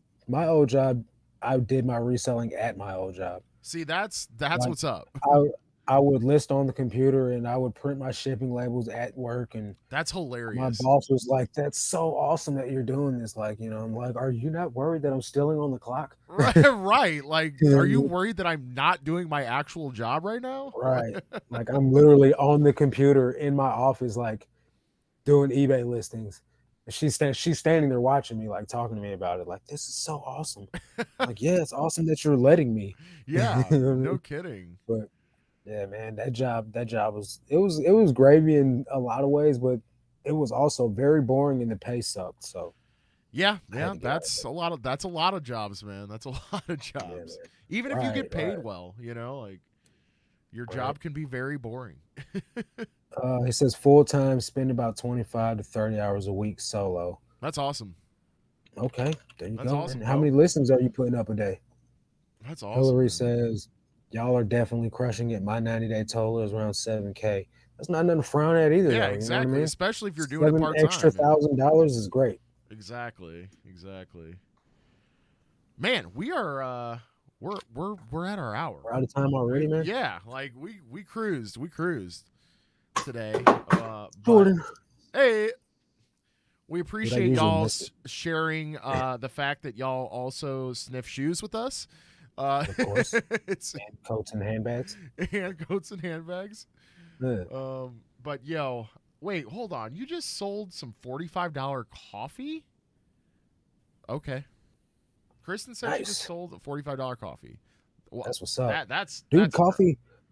Speaker 2: I did my reselling at my old job.
Speaker 1: See, that's
Speaker 2: Like
Speaker 1: what's up.
Speaker 2: I I would list on the computer and I would print my shipping labels at work, and
Speaker 1: That's
Speaker 2: my
Speaker 1: hilarious.
Speaker 2: boss was like, "That's so awesome that you're doing this." Like, I'm like, "Are you not worried that I'm stealing on the clock?"
Speaker 1: Right, right. Like,
Speaker 2: You know what
Speaker 1: are
Speaker 2: I
Speaker 1: you
Speaker 2: mean?
Speaker 1: worried that I'm not doing my actual job right now?
Speaker 2: Right. Like I'm literally on the computer in my office, like doing eBay listings. And she's standing there watching me, like talking to me about it. Like, this is so awesome. I'm like, yeah, it's awesome that you're letting me. You know
Speaker 1: Yeah,
Speaker 2: what I
Speaker 1: no
Speaker 2: mean?
Speaker 1: kidding.
Speaker 2: But yeah, man, that job was gravy in a lot of ways, but it was also very boring and the pay sucked. So
Speaker 1: Yeah,
Speaker 2: I had
Speaker 1: yeah,
Speaker 2: to get out of
Speaker 1: that's a lot of jobs, man. That's a lot of
Speaker 2: it. Yeah,
Speaker 1: jobs.
Speaker 2: man.
Speaker 1: Even if you
Speaker 2: Right,
Speaker 1: get paid
Speaker 2: right,
Speaker 1: well, like, your
Speaker 2: right.
Speaker 1: job can be very boring.
Speaker 2: It says full time, spend about 25 to 30 hours a week solo.
Speaker 1: That's awesome.
Speaker 2: Okay, there you
Speaker 1: That's
Speaker 2: go, man.
Speaker 1: awesome,
Speaker 2: How many
Speaker 1: Bo.
Speaker 2: listings are you putting up a day?
Speaker 1: That's awesome,
Speaker 2: Hillary
Speaker 1: man.
Speaker 2: says, y'all are definitely crushing it. My 90-day total is around 7K. That's not nothing to frown at either,
Speaker 1: Yeah,
Speaker 2: though. You know what I
Speaker 1: exactly.
Speaker 2: mean?
Speaker 1: Especially if you're doing it
Speaker 2: Seven
Speaker 1: part
Speaker 2: extra
Speaker 1: time.
Speaker 2: $1,000 is great.
Speaker 1: Exactly. Exactly. Man, we are we're at our hour.
Speaker 2: We're out of time already, man.
Speaker 1: Yeah, like, we cruised. We cruised today. But
Speaker 2: Jordan,
Speaker 1: hey, we
Speaker 2: dude, I
Speaker 1: appreciate
Speaker 2: usually
Speaker 1: y'all
Speaker 2: miss it.
Speaker 1: sharing the fact that y'all also sniff shoes with us. Uh,
Speaker 2: Of course.
Speaker 1: it's
Speaker 2: And coats and handbags.
Speaker 1: hand coats and handbags.
Speaker 2: Yeah.
Speaker 1: But yo, wait, hold on. You just sold some $45 coffee? Okay. Kristen said she just
Speaker 2: Nice.
Speaker 1: sold a $45 coffee. Well,
Speaker 2: That's what's up. Dude,
Speaker 1: that's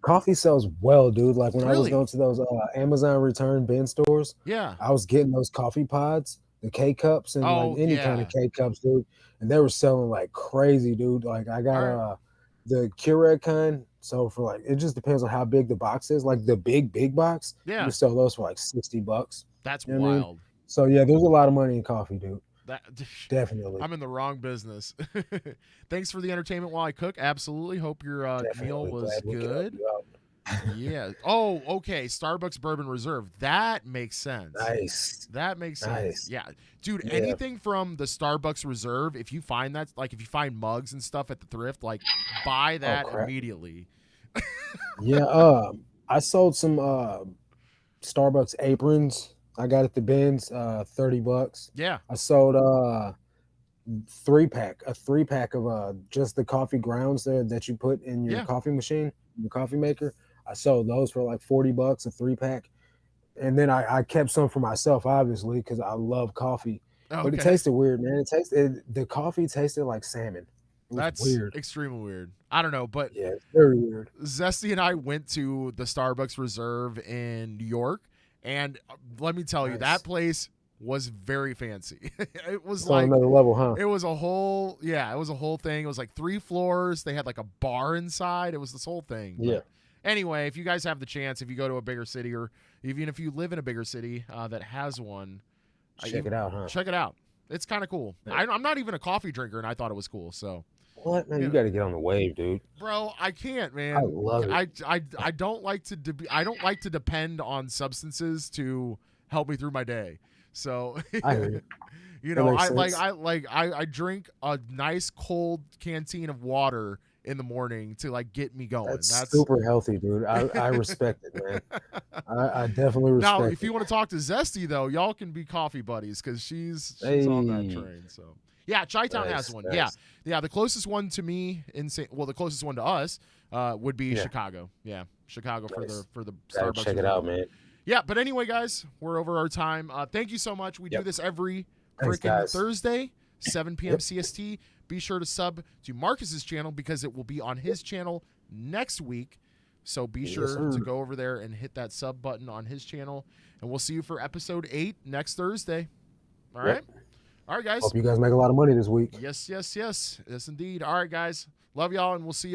Speaker 2: coffee sells well, dude. Like when I was
Speaker 1: really,
Speaker 2: going to those Amazon return bin stores,
Speaker 1: yeah.
Speaker 2: I was getting those coffee pods, the K cups, and like
Speaker 1: Oh
Speaker 2: any kind of
Speaker 1: yeah.
Speaker 2: K cups, dude. And they were selling like crazy, dude. Like I got
Speaker 1: All right.
Speaker 2: the Keurig kind. So for like it just depends on how big the box is. Like the big box, you can
Speaker 1: Yeah,
Speaker 2: sell those for like $60.
Speaker 1: that's
Speaker 2: You know what I mean?
Speaker 1: wild.
Speaker 2: So yeah, there's a lot of money in coffee, dude.
Speaker 1: That
Speaker 2: Definitely.
Speaker 1: I'm in the wrong business. Thanks for the entertainment while I cook. Absolutely. Hope your meal
Speaker 2: Definitely
Speaker 1: was
Speaker 2: glad we could help
Speaker 1: good.
Speaker 2: you out.
Speaker 1: Yeah. Oh, okay. Starbucks Bourbon Reserve. That makes sense.
Speaker 2: Nice.
Speaker 1: That makes sense.
Speaker 2: Nice.
Speaker 1: Yeah. Dude,
Speaker 2: Yeah.
Speaker 1: anything from the Starbucks Reserve, if you find that, like, if you find mugs and stuff at the thrift, like, buy
Speaker 2: Oh
Speaker 1: that
Speaker 2: crap.
Speaker 1: immediately.
Speaker 2: Yeah, I sold some Starbucks aprons. I got at the bins, $30.
Speaker 1: Yeah.
Speaker 2: I sold a 3-pack of just the coffee grounds there that you put in your
Speaker 1: Yeah.
Speaker 2: coffee machine, your coffee maker. I sold those for like $40, a 3-pack. And then I kept some for myself, obviously, because I love coffee. But it
Speaker 1: Okay.
Speaker 2: tasted weird, man. The coffee tasted like salmon. It was
Speaker 1: That's
Speaker 2: weird.
Speaker 1: extremely weird. I don't know, but
Speaker 2: Yeah, it's very weird.
Speaker 1: Zesty and I went to the Starbucks Reserve in New York, and let me tell you,
Speaker 2: Nice.
Speaker 1: that place was very fancy. It was
Speaker 2: It's on
Speaker 1: like
Speaker 2: another level, huh?
Speaker 1: it was a whole it was a whole thing. It was like 3 floors. They had like a bar inside. It was this whole thing.
Speaker 2: Yeah.
Speaker 1: But anyway, if you guys have the chance, if you go to a bigger city or even if you live in a bigger city that has one,
Speaker 2: Check it out, huh?
Speaker 1: check it out. It's kind of cool.
Speaker 2: Yeah.
Speaker 1: I'm not even a coffee drinker, and I thought it was cool. So
Speaker 2: What, man?
Speaker 1: you
Speaker 2: You
Speaker 1: know.
Speaker 2: got to get on the wave, dude.
Speaker 1: Bro, I can't, man.
Speaker 2: I love it.
Speaker 1: I don't like to I don't like to depend on substances to help me through my day. So
Speaker 2: I hear you.
Speaker 1: you
Speaker 2: That
Speaker 1: know,
Speaker 2: makes
Speaker 1: I drink a nice cold canteen of water in the morning to like get me going.
Speaker 2: That's super healthy, dude. I respect it, man. I definitely
Speaker 1: Now,
Speaker 2: respect
Speaker 1: if you
Speaker 2: it.
Speaker 1: want to talk to Zesty though, y'all can be coffee buddies because she's on that
Speaker 2: Hey.
Speaker 1: train. So yeah, Chi-Town has
Speaker 2: Nice,
Speaker 1: one.
Speaker 2: nice.
Speaker 1: Yeah. The closest one to me the closest one to us would be
Speaker 2: Yeah.
Speaker 1: Chicago. Yeah, Chicago
Speaker 2: Nice.
Speaker 1: for the
Speaker 2: Gotta
Speaker 1: Starbucks.
Speaker 2: check it out, man.
Speaker 1: Yeah, but anyway, guys, we're over our time. Thank you so much. We do
Speaker 2: Yep.
Speaker 1: this every
Speaker 2: Thanks,
Speaker 1: freaking
Speaker 2: guys.
Speaker 1: Thursday, 7 p.m.
Speaker 2: Yep.
Speaker 1: CST. Be sure to sub to Marcus's channel because it will be on his channel next week. So be
Speaker 2: Yes,
Speaker 1: sure
Speaker 2: sir.
Speaker 1: to go over there and hit that sub button on his channel. And we'll see you for episode 8 next Thursday. All right?
Speaker 2: Yep.
Speaker 1: All right, guys.
Speaker 2: Hope you guys make a lot of money this week.
Speaker 1: Yes, indeed. All right, guys. Love y'all, and we'll see you.